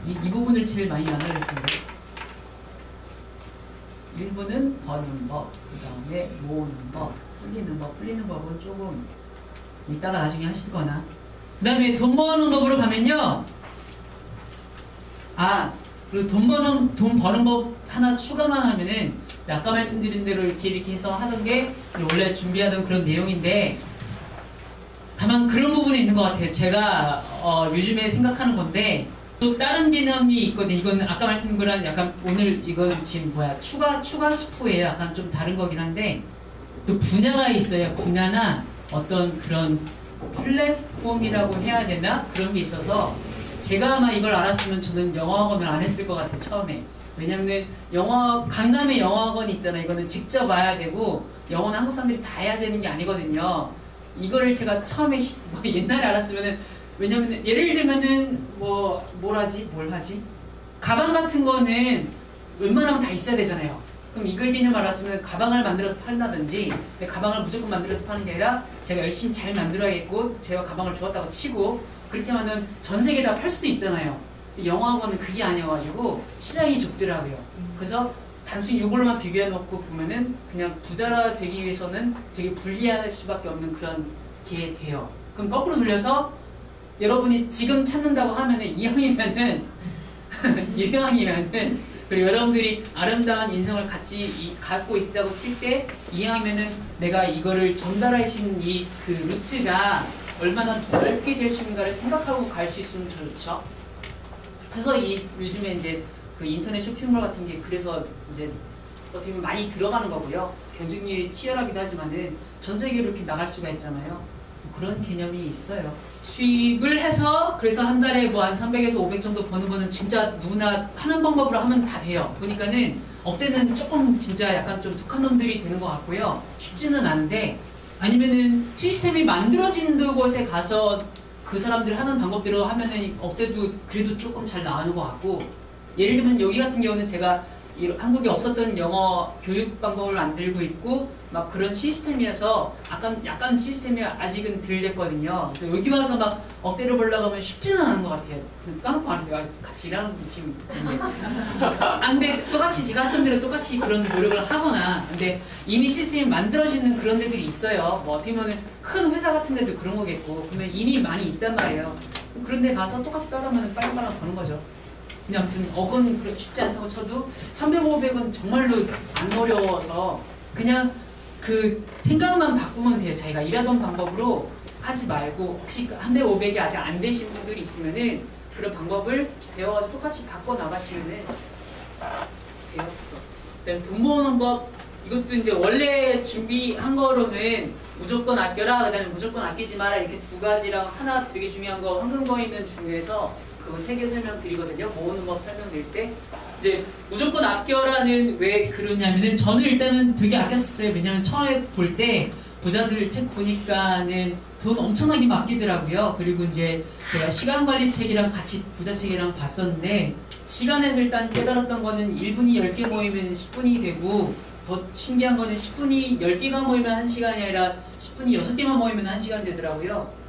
이 부분을 제일 많이 나눠야 될 텐데. 1부는 버는 법, 그 다음에 모으는 법, 풀리는 법. 풀리는 법은 조금 이따가 나중에 하실 거나. 그 다음에 돈 버는 법으로 가면요. 그리고 돈 버는 법 하나 추가만 하면은, 아까 말씀드린 대로 이렇게 해서 하던 게 원래 준비하던 그런 내용인데, 다만 그런 부분이 있는 것 같아요. 제가 요즘에 생각하는 건데, 또 다른 개념이 있거든요. 이건 아까 말씀드린 거랑 약간 오늘 이건 지금 추가 스프예요. 약간 좀 다른 거긴 한데, 또 분야가 있어요. 분야나 어떤 그런 플랫폼이라고 해야 되나? 그런 게 있어서 제가 아마 이걸 알았으면 저는 영어학원을 안 했을 것 같아요. 처음에. 왜냐면은 강남에 영어학원이 있잖아요. 이거는 직접 와야 되고 영어는 한국 사람들이 다 해야 되는 게 아니거든요. 이거를 제가 처음에 옛날에 알았으면은, 왜냐면 예를 들면은 뭘 하지? 가방 같은 거는 웬만하면 다 있어야 되잖아요. 그럼 이걸 개념 알았으면 가방을 만들어서 판다든지, 가방을 무조건 만들어서 파는 게 아니라 제가 열심히 잘 만들어야겠고 제가 가방을 좋았다고 치고 그렇게 하면은 전 세계에 다 팔 수도 있잖아요. 영어학원은 그게 아니어가지고 시장이 좁더라고요. 그래서 단순히 이걸로만 비교해 놓고 보면은 그냥 부자라 되기 위해서는 되게 불리할 수밖에 없는 그런 게 돼요. 그럼 거꾸로 돌려서 여러분이 지금 찾는다고 하면은 이왕이면은 그리고 여러분들이 아름다운 인생을 갖고 있다고 칠 때 이왕이면은 내가 이거를 전달할 수 있는 그 루트가 얼마나 넓게 될 수 있는가를 생각하고 갈 수 있으면 좋죠. 그래서 요즘에 이제 그 인터넷 쇼핑몰 같은 게 그래서 이제 어떻게 보면 많이 들어가는 거고요. 경쟁률이 치열하기도 하지만은 전 세계로 이렇게 나갈 수가 있잖아요. 그런 개념이 있어요. 수입을 해서 그래서 한 달에 뭐 한 300에서 500 정도 버는 거는 진짜 누구나 하는 방법으로 하면 다 돼요. 그러니까는 업대는 조금 진짜 약간 좀 독한 놈들이 되는 것 같고요. 쉽지는 않은데, 아니면은 시스템이 만들어진 곳에 가서 그 사람들이 하는 방법대로 하면은 업대도 그래도 조금 잘 나가는 것 같고, 예를 들면 여기 같은 경우는 제가 한국에 없었던 영어 교육 방법을 만들고 있고 막 그런 시스템이어서 약간 시스템이 아직은 덜 됐거든요. 그래서 여기 와서 막 억대로 보려고 하면 쉽지는 않은 것 같아요. 까놓고 안 했어요. 같이 일하는 지금 근데 똑같이 제가 했던 대로 똑같이 그런 노력을 하거나 근데 이미 시스템이 만들어지는 그런 데들이 있어요. 뭐 어떻게 보면 큰 회사 같은 데도 그런 거겠고 그러면 이미 많이 있단 말이에요. 그런 데 가서 똑같이 따라하면 빨리빨리 버는 거죠. 근데 아무튼 억은 쉽지 않다고 쳐도 300, 500은 정말로 안 어려워서 그냥 그 생각만 바꾸면 돼요. 자기가 일하던 방법으로 하지 말고 혹시 300, 500이 아직 안 되신 분들이 있으면은 그런 방법을 배워가지고 똑같이 바꿔 나가시면은 돼요. 그다음에 돈 모으는 법 이것도 이제 원래 준비한 거로는 무조건 아껴라, 그다음에 무조건 아끼지 마라 이렇게 두 가지랑 하나 되게 중요한 거 황금거인은 중에서 그거 3개 설명드리거든요. 모으는 법 설명드릴 때 이제 무조건 아껴라는 왜 그러냐면은 저는 일단은 되게 아꼈었어요. 왜냐면 처음에 볼 때 부자들 책 보니까는 돈 엄청나게 맡기더라고요. 그리고 이제 제가 시간관리책이랑 같이 부자책이랑 봤었는데 시간에서 일단 깨달았던 거는 1분이 10개 모이면 10분이 되고 더 신기한 거는 10분이 10개가 모이면 1시간이 아니라 10분이 6개만 모이면 1시간이 되더라고요.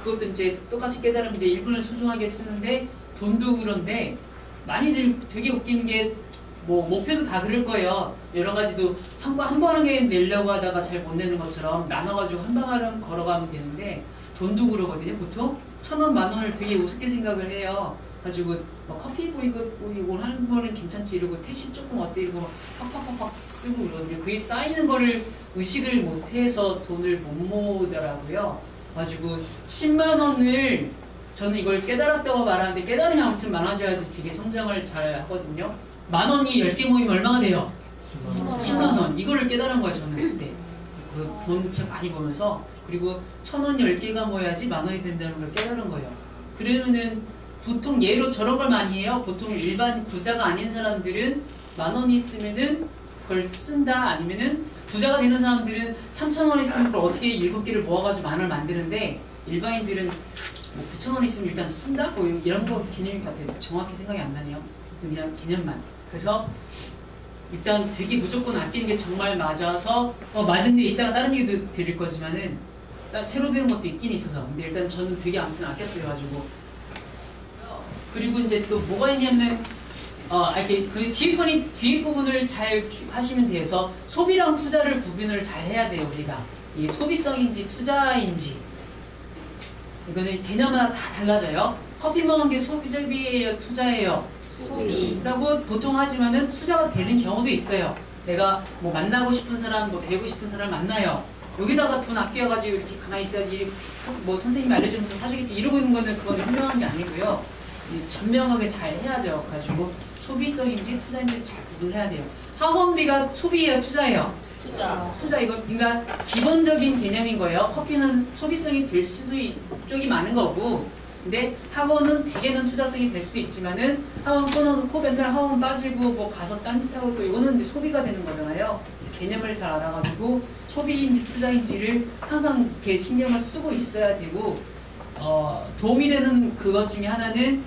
그것도 이제 똑같이 깨달으면 이제 1분을 소중하게 쓰는데 돈도 그런데 많이들 되게 웃긴 게 뭐 목표도 다 그럴 거예요. 여러 가지도 성과 한 번에 내려고 하다가 잘 못 내는 것처럼 나눠가지고 한 방울은 걸어가면 되는데 돈도 그러거든요. 보통 1,000원, 10,000원을 되게 우습게 생각을 해요. 가지고 뭐 커피 이거 하는 거는 괜찮지 이러고 택시 조금 어때 이러고 팍팍팍팍 쓰고 그러거든요. 그게 쌓이는 거를 의식을 못해서 돈을 못 모으더라고요. 가지고 10만 원을 저는 이걸 깨달았다고 말하는데 깨달으면 아무튼 많아져야지 되게 성장을 잘 하거든요. 10,000원이 10개 모이면 얼마가 돼요? 10만 원. 이거를 깨달은 거예요 저는 그때. 그 돈 책 많이 보면서 그리고 1,000원 10개가 모여야지 10,000원이 된다는 걸 깨달은 거예요. 그러면은 보통 예로 저런 걸 많이 해요. 보통 일반 부자가 아닌 사람들은 10,000원 있으면은 그걸 쓴다 아니면은 부자가 되는 사람들은 3,000원 있으면 그걸 어떻게 7개를 모아가지고 10,000원을 만드는데 일반인들은 뭐 9,000원 있으면 일단 쓴다? 뭐 이런 거 개념인 것 같아요. 정확히 생각이 안 나네요. 그냥 개념만. 그래서 일단 되게 무조건 아끼는 게 정말 맞아서 맞은데 이따가 다른 얘기도 드릴 거지만은 새로 배운 것도 있긴 있어서 근데 일단 저는 되게 아무튼 아꼈어요 가지고 그리고 이제 또 뭐가 있냐면은 이렇게 그 뒤에 부분을 잘 하시면 돼서 소비랑 투자를 구분을 잘 해야 돼요. 우리가 이 소비성인지 투자인지 이거는 개념마다 다 달라져요. 커피 먹은 게 소비재비예요, 투자예요? 소비라고 보통 하지만은 투자가 되는 경우도 있어요. 내가 뭐 만나고 싶은 사람, 뭐 배우고 싶은 사람 만나요. 여기다가 돈 아껴가지고 이렇게 가만히 있어야지 뭐 선생님이 알려주면서 사주겠지 이러고 있는 거는 그거는 현명한 게 아니고요. 전명하게 잘 해야죠. 가지고 소비성인지 투자인지 잘 구분해야 돼요. 학원비가 소비예요, 투자예요? 투자 이거 그러니까 기본적인 개념인 거예요. 커피는 소비성이 될 수도 쪽이 많은 거고 근데 학원은 대개는 투자성이 될 수도 있지만은 학원 끊어놓고 맨날 학원 빠지고 뭐 가서 딴짓하고 있고 이거는 이제 소비가 되는 거잖아요. 개념을 잘 알아가지고 소비인지 투자인지를 항상 이렇게 신경을 쓰고 있어야 되고 도움이 되는 그것 중에 하나는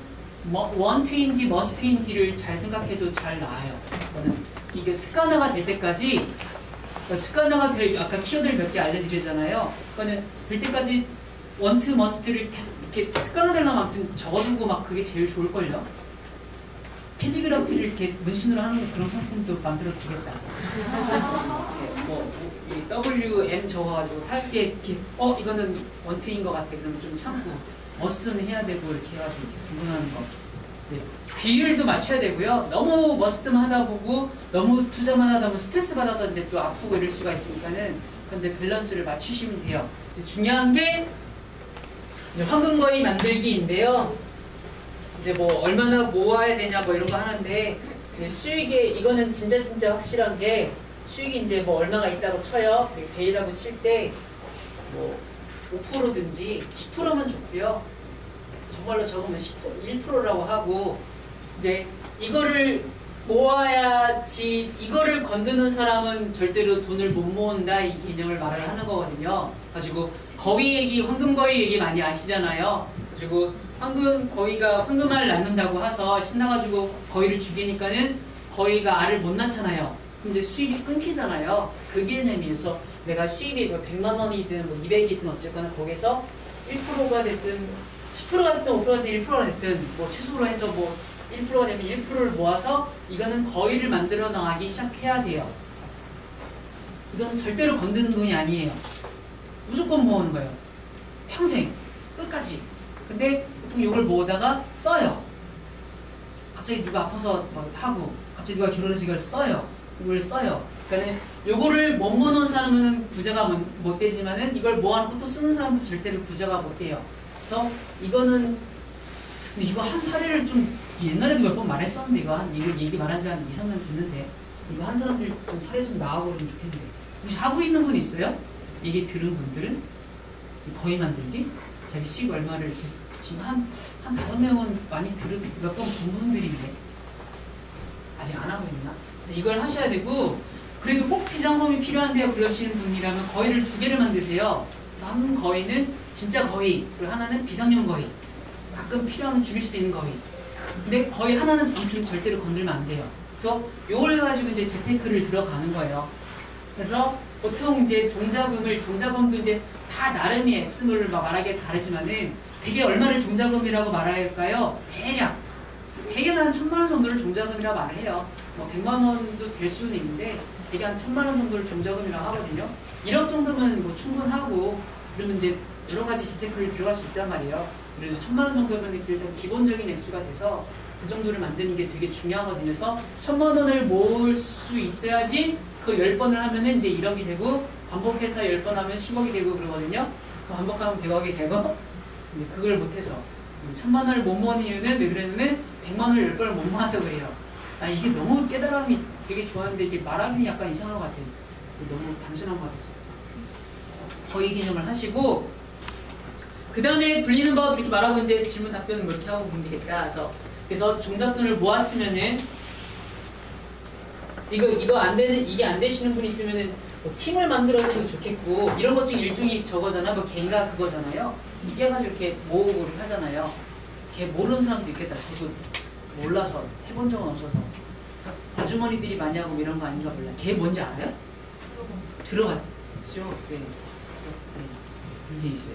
want인지 must인지를 잘 생각해도 잘 나와요. 이게 습관화가 될 때까지 습관화가 될 아까 키워드를 몇 개 알려드리잖아요. 그거는 될 때까지 want, must를 계속 이렇게 습관화되려면 아무튼 적어두고 막 그게 제일 좋을걸요. 캘리그라피를 이렇게 문신으로 하는 그런 상품도 만들어 두겠다. 이 WM 적어가지고 살게 이렇게 이거는 원트인 것 같아. 그러면 좀 참고 머스트는 해야 되고 이렇게 해가지고 이렇게 구분하는 거. 네. 비율도 맞춰야 되고요. 너무 머스트만 하다 보고 너무 투자만 하다 보면 스트레스 받아서 이제 또 아프고 이럴 수가 있으니까는 이제 밸런스를 맞추시면 돼요. 중요한 게 황금거인 만들기인데요. 이제 뭐 얼마나 모아야 되냐 뭐 이런 거 하는데 수익에 이거는 진짜 확실한 게 수익이 이제 뭐 얼마가 있다고 쳐요. 베이라고 칠 때 뭐 5%든지 10%면 좋고요. 정말로 적으면 1%라고 하고 이제 이거를 모아야지 이거를 건드는 사람은 절대로 돈을 못 모은다 이 개념을 말을 하는 거거든요. 가지고 거위 얘기, 황금거위 얘기 많이 아시잖아요. 가지고 황금거위가 황금알을 낳는다고 해서 신나가지고 거위를 죽이니까는 거의가 알을 못 낳잖아요. 그럼 이제 수입이 끊기잖아요. 그 개념에서 내가 수입이 뭐 100만 원이든 뭐 200이든 어쨌거나 거기서 1%가 됐든 10%가 됐든 5%가 됐든 1%가 됐든 뭐 최소로 해서 뭐 1%가 되면 1%를 모아서 이거는 거의를 만들어 나가기 시작해야 돼요. 이건 절대로 건드는 돈이 아니에요. 무조건 모으는 거예요. 평생 끝까지. 근데 보통 이걸 모으다가 써요. 갑자기 누가 아파서 뭐 하고 갑자기 누가 결혼해서 이걸 써요. 이걸 써요. 그러니까는 요거를 못 모으는 사람은 부자가 못 되지만은 이걸 모아놓고 또 쓰는 사람도 절대로 부자가 못 돼요. 그래서 이거는 근데 이거 한 사례를 좀 옛날에도 몇 번 말했었는데 이거 얘기 말한 지 한 2, 3년 됐는데 이거 한 사람들 좀 사례 좀 나와버리면 좋겠는데 혹시 하고 있는 분 있어요? 얘기 들은 분들은 거의 만들기? 자기 수익 얼마를 이렇게 지금 한 5명은 많이 들은 몇 번 본 분들인데 아직 안 하고 있나? 그래서 이걸 하셔야 되고 그래도 꼭 비상금이 필요한데요 그러시는 분이라면 거의를 2개를 만드세요. 한 거의는 진짜 거의 그리고 하나는 비상용 거의 가끔 필요하면 죽일 수도 있는 거의 근데 거의 하나는 아무튼 절대로 건들면 안 돼요. 그래서 요걸 가지고 이제 재테크를 들어가는 거예요. 그래서 보통 이제 종자금도 이제 다 나름의 액수를 막 말하기에 다르지만은 대개 얼마를 종자금이라고 말할까요? 대개는 한 1,000만 원 정도를 종자금이라고 말을 해요. 뭐 100만 원도 될 수는 있는데 대개 한 1,000만 원 정도를 종자금이라고 하거든요. 1억 정도면 뭐 충분하고 그러면 이제 여러 가지 재테크를 들어갈 수 있단 말이에요. 그래서 1,000만 원 정도면 일단 기본적인 액수가 돼서 그 정도를 만드는 게 되게 중요하거든요. 그래서 1,000만 원을 모을 수 있어야지 그 10번을 하면은 이제 1억이 되고 반복해서 10번 하면 10억이 되고 그러거든요. 반복하면 100억이 되고 근데 그걸 못해서 1,000만 원을 못 모으는 이유는 왜 그러냐면 100만 원을 10번을 못 모아서 그래요. 아 이게 너무 깨달음이 되게 좋았는데 이게 말하기 약간 이상한 것 같아요. 너무 단순한 것 같아서 거의 개념을 하시고 그 다음에 불리는 법 이렇게 말하고 이제 질문 답변은 뭐 이렇게 하고 보면 되겠다. 그래서 종잣돈을 모았으면은 이거 안 되는 이게 안 되시는 분이 있으면은 뭐 팀을 만들어도 좋겠고 이런 것 중에 일종의 저거잖아. 뭐 갱가 그거잖아요. 이게 가지고 이렇게 모으고 이렇게 하잖아요. 걔 모르는 사람도 있겠다. 저도 몰라서 해본 적은 없어서 아주머니들이 많이 하고 이런 거 아닌가 몰라. 걔 뭔지 알아요? 들어갔죠. 네. 이게 있어요.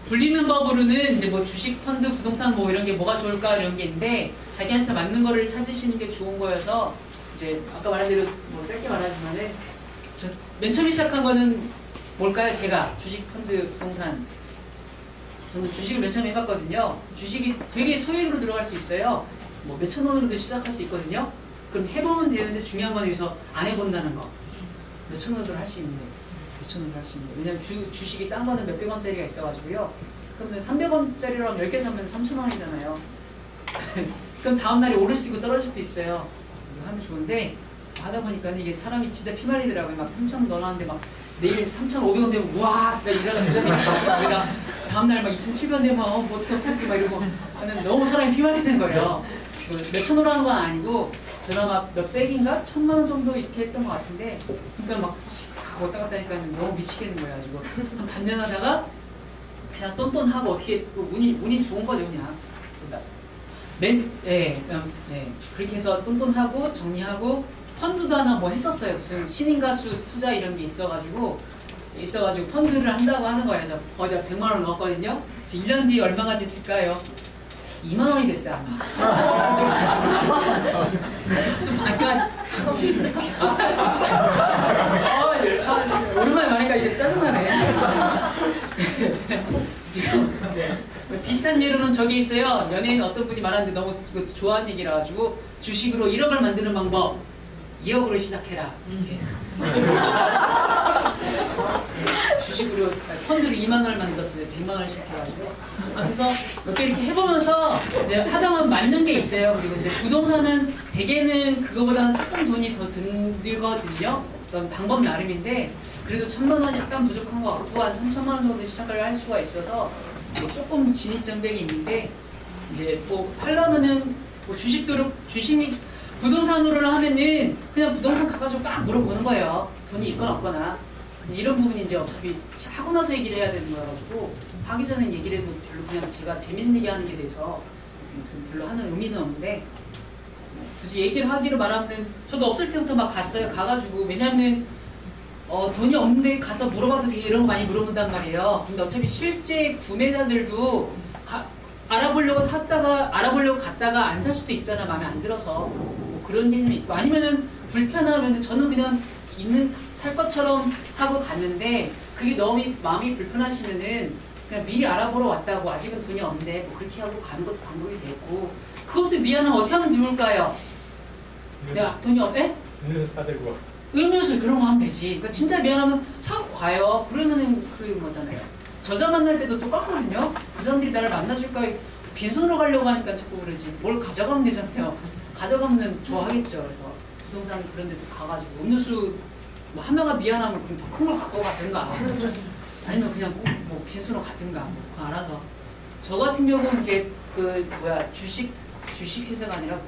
불리는 법으로는 이제 뭐 주식, 펀드, 부동산 뭐 이런 게 뭐가 좋을까 이런 게 있는데 자기한테 맞는 거를 찾으시는 게 좋은 거여서 이제 아까 말한 대로 뭐 짧게 말하지만은 저 맨 처음에 시작한 거는 뭘까요? 제가 주식, 펀드, 부동산 저는 주식을 맨 처음에 해봤거든요. 주식이 되게 소액으로 들어갈 수 있어요. 뭐 몇천 원으로도 시작할 수 있거든요. 그럼 해보면 되는데 중요한 건 여기서 안 해본다는 거. 몇천 원으로 할 수 있는데. 할 수 있는데 왜냐면 주식이 싼 거는 몇백 원짜리가 있어가지고요. 그러면 300원짜리로 10개 사면 3,000원이잖아요. 그럼 다음날에 오를 수도 있고 떨어질 수도 있어요. 이거 하면 좋은데 하다 보니까 이게 사람이 진짜 피말리더라고요. 막 3,000원 넣어놨는데 막 내일 3,500원 되면 우와 이러다 다음날 막 2,700원 되면 뭐 어떻게 막 이러고 너무 사람이 피말리는 거예요. 몇천 원로 하는 건 아니고 저는 막 몇백인가? 1,000만 원 정도 이렇게 했던 것 같은데 그러니까 막 왔다 갔다 하니까 너무 미치겠는 거야 가지고 한 반년 하다가 그냥 똔똔하고 어떻게 운이 좋은 거죠 그냥 그렇게 해서 똔똔하고 정리하고 펀드도 하나 뭐 했었어요. 무슨 신인가수 투자 이런 게 있어가지고 펀드를 한다고 하는 거예요. 그래서 거기다 100만 원을 넣었거든요. 1년 뒤에 얼마가 됐을까요? 2만 원이 됐어요 아마. 오랜만에 말하니까 이게 짜증나네. 비슷한 예로는 저기 있어요. 연예인 어떤 분이 말하는데 너무 이것도 좋아하는 얘기라 가지고 주식으로 1억을 만드는 방법 2억으로 시작해라. 주식으로 펀드로 2만 원을 만들었어요. 100만 원을 시작해가지고. 그래서 몇 개 이렇게 해보면서 이제 하다 보면 맞는 게 있어요. 그리고 이제 부동산은 대개는 그거보다는 조금 돈이 더 들거든요. 그건 방법 나름인데 그래도 1,000만 원이 약간 부족한 것 같고 한 3,000만 원 정도 시작을 할 수가 있어서 뭐 조금 진입장벽이 있는데 이제 뭐 하려면은 뭐 주식이 부동산으로 하면은 그냥 부동산 가가지고 딱 물어보는 거예요. 돈이 있거나 없거나. 이런 부분이 이제 어차피 하고 나서 얘기를 해야 되는 거여가지고 하기 전에 얘기를 해도 별로 그냥 제가 재밌는 얘기 하는 게 돼서 별로 하는 의미는 없는데 굳이 얘기를 하기로 말하면 저도 없을 때부터 막 갔어요. 가가지고 왜냐면 돈이 없는데 가서 물어봐도 되게 이런 거 많이 물어본단 말이에요. 근데 어차피 실제 구매자들도 알아보려고 갔다가 안 살 수도 있잖아. 마음에 안 들어서. 뭐 그런 개념이 있고 아니면은 불편하면 저는 그냥 살 것처럼 하고 갔는데 그게 너무 마음이 불편하시면은 그냥 미리 알아보러 왔다고 아직은 돈이 없는데 뭐 그렇게 하고 가는 것도 방법이 되고 그것도 미안하면 어떻게 하면 좋을까요? 내가 돈이 없네? 음료수 싸들고 와. 음료수 그런 거 하면 되지. 그러니까 진짜 미안하면 사고 가요. 그러면은 그런 거잖아요. 저자 만날 때도 똑같거든요. 그 사람들이 나를 만나줄까 빈손으로 가려고 하니까 자꾸 그러지. 뭘 가져가면 되잖아요. 가져가면 좋아하겠죠. 그래서 부동산 그런 데도 가가지고 음료수 뭐 하나가 미안하면 그럼 더 큰 걸 갖고 가든가 아니면 그냥 뭐 빈손으로 가든가 뭐 그거 알아서. 저 같은 경우는 이제 주식 회사가 아니라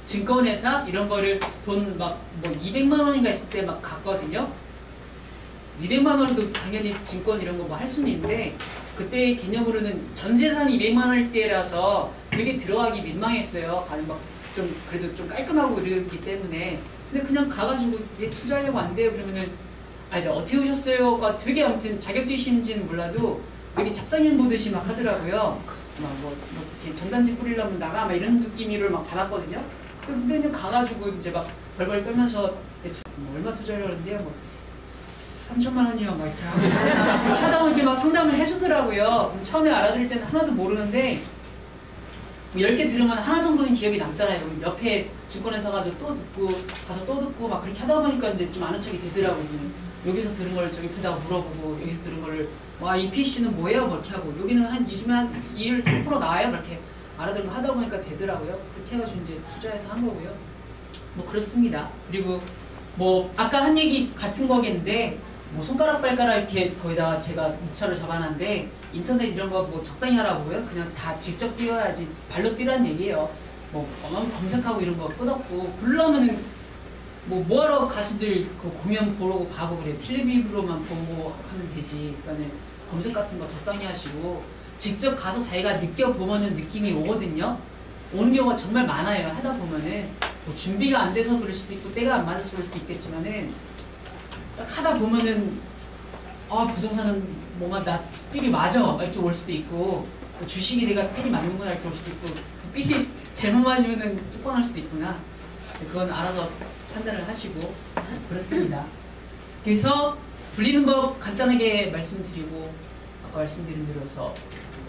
증권회사 이런 거를 돈 막 뭐 200만 원인가 있을 때 막 갔거든요. 200만 원도 당연히 증권 이런 거 뭐 할 수는 있는데 그때 개념으로는 전 재산이 200만 원일 때라서 되게 들어가기 민망했어요. 아니 막 좀 그래도 좀 깔끔하고 그러기 때문에. 근데 그냥 가가지고 왜 투자하려고 안 돼요? 그러면은 아니 어떻게 오셨어요가 되게 아무튼 자격지심인지는 몰라도 되게 잡상인 보듯이 막 하더라고요. 막 뭐 이렇게 전단지 뿌리려면 나가 막 이런 느낌을 막 받았거든요. 근데 그냥 가가지고 이제 막 벌벌 떨면서 뭐 얼마 투자하려고 하는데요? 뭐 3천만 원이요. 막 이렇게 하고 그렇게 하다 보면 이렇게 막 상담을 해주더라고요. 처음에 알아들을 때는 하나도 모르는데 뭐 10개 들으면 하나 정도는 기억이 남잖아요. 그럼 옆에 증권회사 가지고 또 듣고 가서 또 듣고 막 그렇게 하다 보니까 이제 좀 아는 척이 되더라고요. 여기서 들은 걸 저기 옆에다가 물어보고 여기서 들은 거를 와 이 PC는 뭐예요? 뭐 이렇게 하고 여기는 한 2주면 한 2일 3% 나와요? 이렇게 알아들고 하다 보니까 되더라고요. 그렇게 해가지고 이제 투자해서 한 거고요. 뭐 그렇습니다. 그리고 뭐 아까 한 얘기 같은 거겠는데 뭐 손가락 발가락 이렇게 거기다가 제가 목차를 잡아놨는데 인터넷 이런 거 뭐 적당히 하라고요? 그냥 다 직접 뛰어야지 발로 뛰라는 얘기예요. 뭐 검색하고 이런 거 끝없고 부르려면은 뭐하러 가수들 그 공연 보러 가고 그래. 텔레비로만 보고 하면 되지. 그러니까 검색 같은 거 적당히 하시고 직접 가서 자기가 느껴보면은 느낌이 오거든요. 오는 경우가 정말 많아요. 하다 보면은 뭐 준비가 안 돼서 그럴 수도 있고 때가 안 맞아서 그럴 수도 있겠지만은 딱 하다 보면은 부동산은 뭔가 나 삘이 맞아 이렇게 올 수도 있고 주식이 내가 삘이 맞는구나 이렇게 올 수도 있고 삘이 잘못 맞으면은 쫓겨날 수도 있구나. 그건 알아서 판단을 하시고 그렇습니다. 그래서 불리는 법 간단하게 말씀드리고 아까 말씀드린 대로서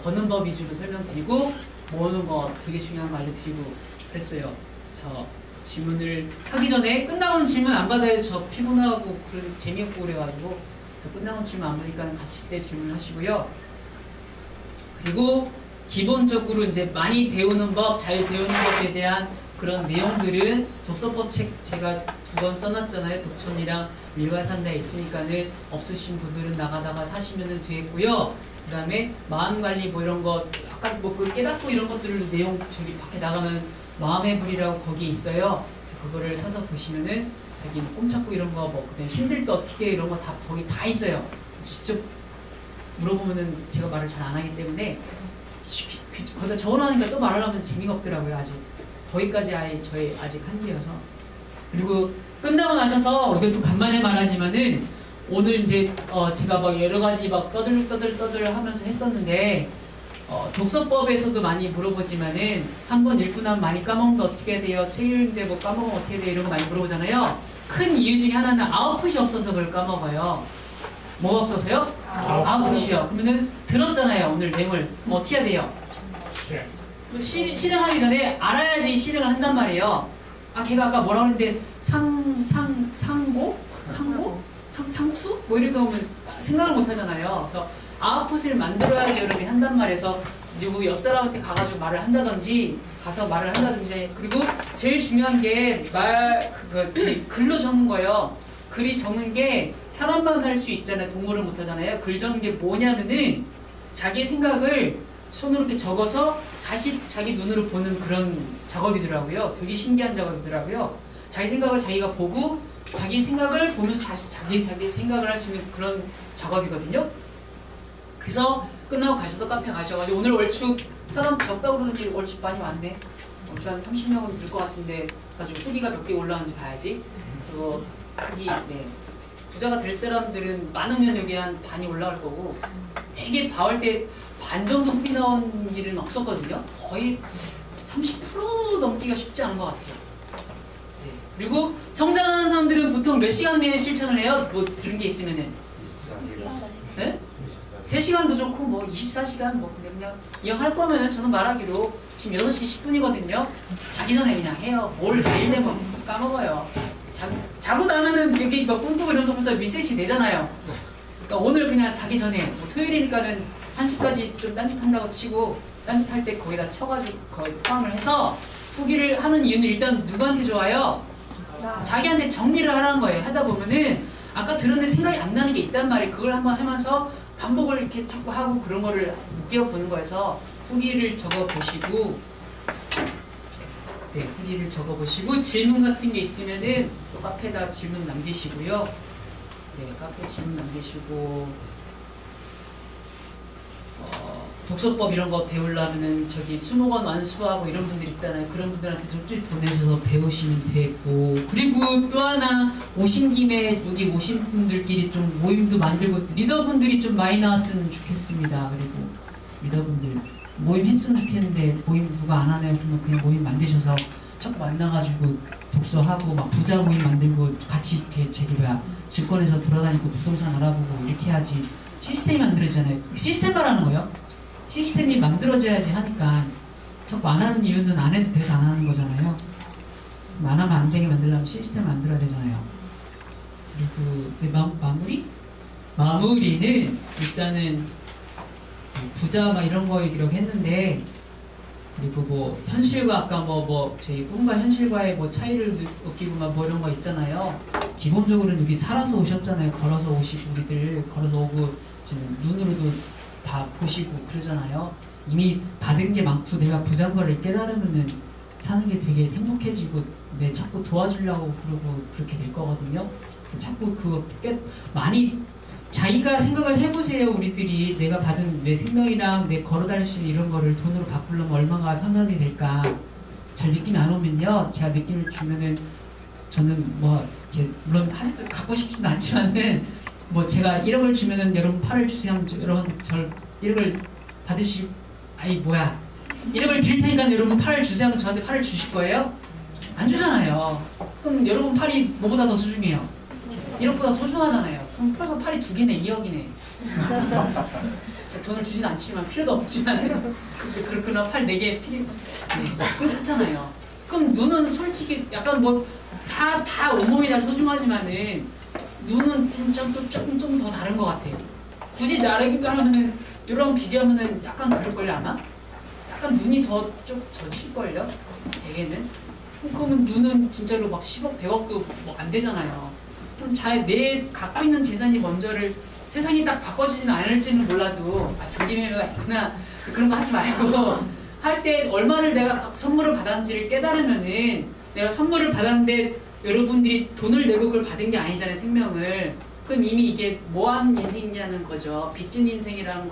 버는 법 위주로 설명드리고 모으는 거 되게 중요한 거 알려드리고 그랬어요. 저 질문을 하기 전에 끝나고는 질문 안 받아요. 저 피곤하고 그런 재미없고 그래가지고 저 끝나고 질문 안 보니까 같이 있을 때 질문하시고요. 그리고 기본적으로 이제 많이 배우는 법, 잘 배우는 법에 대한 그런 내용들은 독서법 책 제가 2권 써놨잖아요. 독촌이랑 밀과산자에 있으니까는 없으신 분들은 나가다가 사시면 되겠고요. 그 다음에 마음관리 뭐 이런 거 아까 뭐 그 깨닫고 이런 것들을 내용 저기 밖에 나가면 마음의 불이라고 거기 있어요. 그래서 그거를 사서 보시면은 여기 꼼 찾고 이런 거 뭐 그냥 힘들 때 어떻게 이런 거 다 거기 다 있어요. 직접 물어보면은 제가 말을 잘 안 하기 때문에 거기다 적어놓으니까 또 말하려면 재미가 없더라고요. 아직 거기까지 저희 아직 한계여서. 그리고 끝나고 나셔서 이것도 간만에 말하지만은 오늘 이제 제가 막 여러 가지 막 떠들 하면서 했었는데 독서법에서도 많이 물어보지만은 한 번 읽고 나면 많이 까먹는데 어떻게 해야 돼요? 책 읽는데 뭐 까먹으면 어떻게 해야 돼요? 이런 거 많이 물어보잖아요. 큰 이유 중에 하나는 아웃풋이 없어서 그걸 까먹어요. 뭐가 없어서요? 아웃풋이요. 그러면은 들었잖아요. 오늘 내용을. 어떻게 해야 돼요? 실행하기 전에 알아야지 실행을 한단 말이에요. 걔가 아까 뭐라 그랬는데 상투? 뭐 이렇게 하면 생각을 못 하잖아요. 그래서 아웃풋을 만들어야지 여러분이 한단 말이어서 누구 옆 사람한테 가가지고 말을 한다든지 가서 말을 한다든지 그리고 제일 중요한 게 글로 적는 거예요. 글이 적는 게 사람만 할 수 있잖아요. 동물은 못 하잖아요. 글 적는 게 뭐냐면은 자기 생각을 손으로 이렇게 적어서 다시 자기 눈으로 보는 그런 작업이더라고요. 되게 신기한 작업이더라고요. 자기 생각을 자기가 보고 자기 생각을 보면서 다시 자기 생각을 할 수 있는 그런 작업이거든요. 그래서 끝나고 가셔서 카페 가셔가지고 오늘 월축 사람 적다고 그러는데 월축 많이 왔네. 한 30명은 될 것 같은데 가지고 후기가 몇 개 올라오는지 봐야지. 그거 후기 네. 부자가 될 사람들은 많으면 여기 한 반이 올라올 거고 되게 봐올 때 반 정도 후기 나온 일은 없었거든요. 거의 30% 넘기가 쉽지 않은 것 같아요. 네. 그리고 성장하는 사람들은 보통 몇 시간 내에 실천을 해요? 뭐 들은 게 있으면은 네? 3시간도 좋고 뭐 24시간 뭐 그냥 이왕 할 거면은 저는 말하기로 지금 6시 10분이거든요. 자기 전에 그냥 해요. 뭘 내일 되면 까먹어요. 자고 나면은 여기 막 꿈꾸고 이러면서 벌써 리셋이 되잖아요. 그러니까 오늘 그냥 자기 전에 뭐 토요일이니까는 1시까지 좀 딴짓한다고 치고 딴짓할 때 거기다 쳐가지고 거의 포함을 해서 후기를 하는 이유는 일단 누구한테 좋아요? 자기한테 정리를 하라는 거예요. 하다 보면은 아까 들었는데 생각이 안 나는 게 있단 말이에요. 그걸 한번 하면서 반복을 이렇게 자꾸 하고 그런 거를 느껴보는 거여서 후기를 적어보시고 네, 후기를 적어보시고 질문 같은 게 있으면은 또 카페에다 질문 남기시고요. 네, 카페 질문 남기시고 독서법 이런 거 배우려면은 저기 수목원 완수하고 이런 분들 있잖아요. 그런 분들한테 좀 보내셔서 배우시면 되고 그리고 또 하나 오신 김에 여기 오신 분들끼리 좀 모임도 만들고 리더분들이 좀 많이 나왔으면 좋겠습니다. 그리고 리더분들 모임 했으면 좋겠는데 모임 누가 안 하네요. 그러면 그냥 모임 만드셔서 자꾸 만나가지고 독서하고 막 부자 모임 만들고 같이 이렇게 증권에서 돌아다니고 부동산 알아보고 이렇게 해야지. 시스템이 만들어지잖아요. 시스템 말하는 거예요. 시스템이 만들어져야지 하니까 자꾸 안 하는 이유는 안 해도 돼서 안 하는 거잖아요. 안 하면 안 되게 만들려면 시스템 만들어야 되잖아요. 그리고 마무리는 일단은 부자 막 이런 거 얘기라고 했는데 그리고 뭐 현실과 아까 저희 꿈과 현실과의 뭐 차이를 느끼고 막 뭐 이런 거 있잖아요. 기본적으로는 여기 살아서 오셨잖아요. 걸어서 오시고 우리들 걸어서 오고 지금 눈으로도 다 보시고 그러잖아요. 이미 받은 게 많고 내가 부자인 거를 깨달으면은 사는 게 되게 행복해지고 내 자꾸 도와주려고 그러고 그렇게 될 거거든요. 자꾸 그거 많이 자기가 생각을 해보세요. 우리들이 내가 받은 내 생명이랑 내 걸어다닐 수 있는 이런 거를 돈으로 바꾸려면 얼마가 환산이 될까. 잘 느낌이 안 오면요. 제가 느낌을 주면은 저는 뭐 이렇게 물론 아직도 갖고 싶지는 않지만은 뭐 제가 1억을 주면은 여러분 8을 주세요 하면 여러분 절 1억을 받으실 아이 뭐야 1억을 드릴 테니까 여러분 8을 주세요 하면 저한테 8을 주실 거예요? 안 주잖아요. 그럼 여러분 8이 뭐보다 더 소중해요? 1억보다 소중하잖아요. 그럼 벌써 8이 2개네 2억이네. 제가 돈을 주진 않지만 필요도 없지만 그렇구나 8, 4개 필요 네, 그렇잖아요. 그럼 눈은 솔직히 약간 뭐 다 온몸이 다 소중하지만은 눈은 조금 더 다른 것 같아요. 굳이 나르기가 하면은 이런 비교하면은 약간 그럴걸요 아마? 약간 눈이 더 좀 젖힐걸요? 대개는? 그러면 눈은 진짜로 막 10억, 100억도 뭐 안 되잖아요. 그럼 내 갖고 있는 재산이 먼저를 세상이 딱 바꿔주지는 않을지는 몰라도 장기매매가 있구나 그런 거 하지 말고 할 때 얼마를 내가 선물을 받았는지를 깨달으면은 내가 선물을 받았는데 여러분들이 돈을 내고 그걸 받은 게 아니잖아요. 생명을. 그럼 이미 이게 뭐한 인생이냐는 거죠. 빚진 인생이라는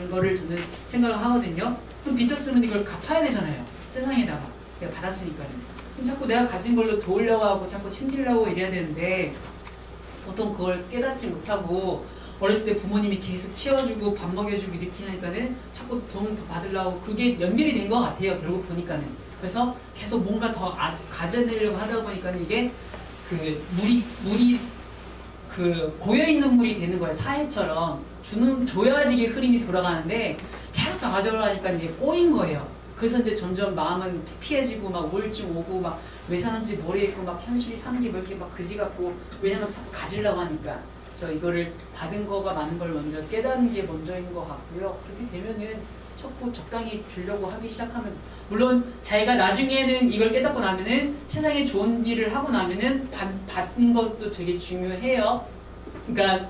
거를 저는 생각을 하거든요. 그럼 빚졌으면 이걸 갚아야 되잖아요. 세상에다가 내가 받았으니까는. 그럼 자꾸 내가 가진 걸로 도우려고 하고 자꾸 챙기려고 이래야 되는데 보통 그걸 깨닫지 못하고 어렸을 때 부모님이 계속 채워주고 밥 먹여주고 이렇게 하니까는 자꾸 돈 더 받으려고 그게 연결이 된 것 같아요. 결국 보니까는. 그래서 계속 뭔가 더 가져내려고 하다 보니까 이게 그 물이 그 고여있는 물이 되는 거예요. 사해처럼 줘야지 이게 흐름이 돌아가는데 계속 더 가져가니까 이제 꼬인 거예요. 그래서 이제 점점 마음은 피해지고 막 우울증 오고 막 왜 사는지 모르겠고 막 현실이 사는 게 왜 이렇게 막 그지 같고 왜냐면 자꾸 가지려고 하니까. 그래서 이거를 받은 거가 많은 걸 먼저 깨닫는 게 먼저인 것 같고요. 그렇게 되면은 자꾸 적당히 주려고 하기 시작하면 물론 자기가 나중에는 이걸 깨닫고 나면은 세상에 좋은 일을 하고 나면은 받는 것도 되게 중요해요. 그러니까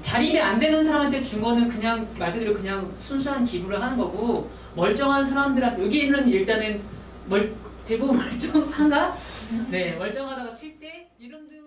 자립이 안 되는 사람한테 준 거는 그냥 말 그대로 그냥 순수한 기부를 하는 거고 멀쩡한 사람들한테 여기는 일단은 대부분 멀쩡한가? 네, 멀쩡하다가 칠 때 이런 등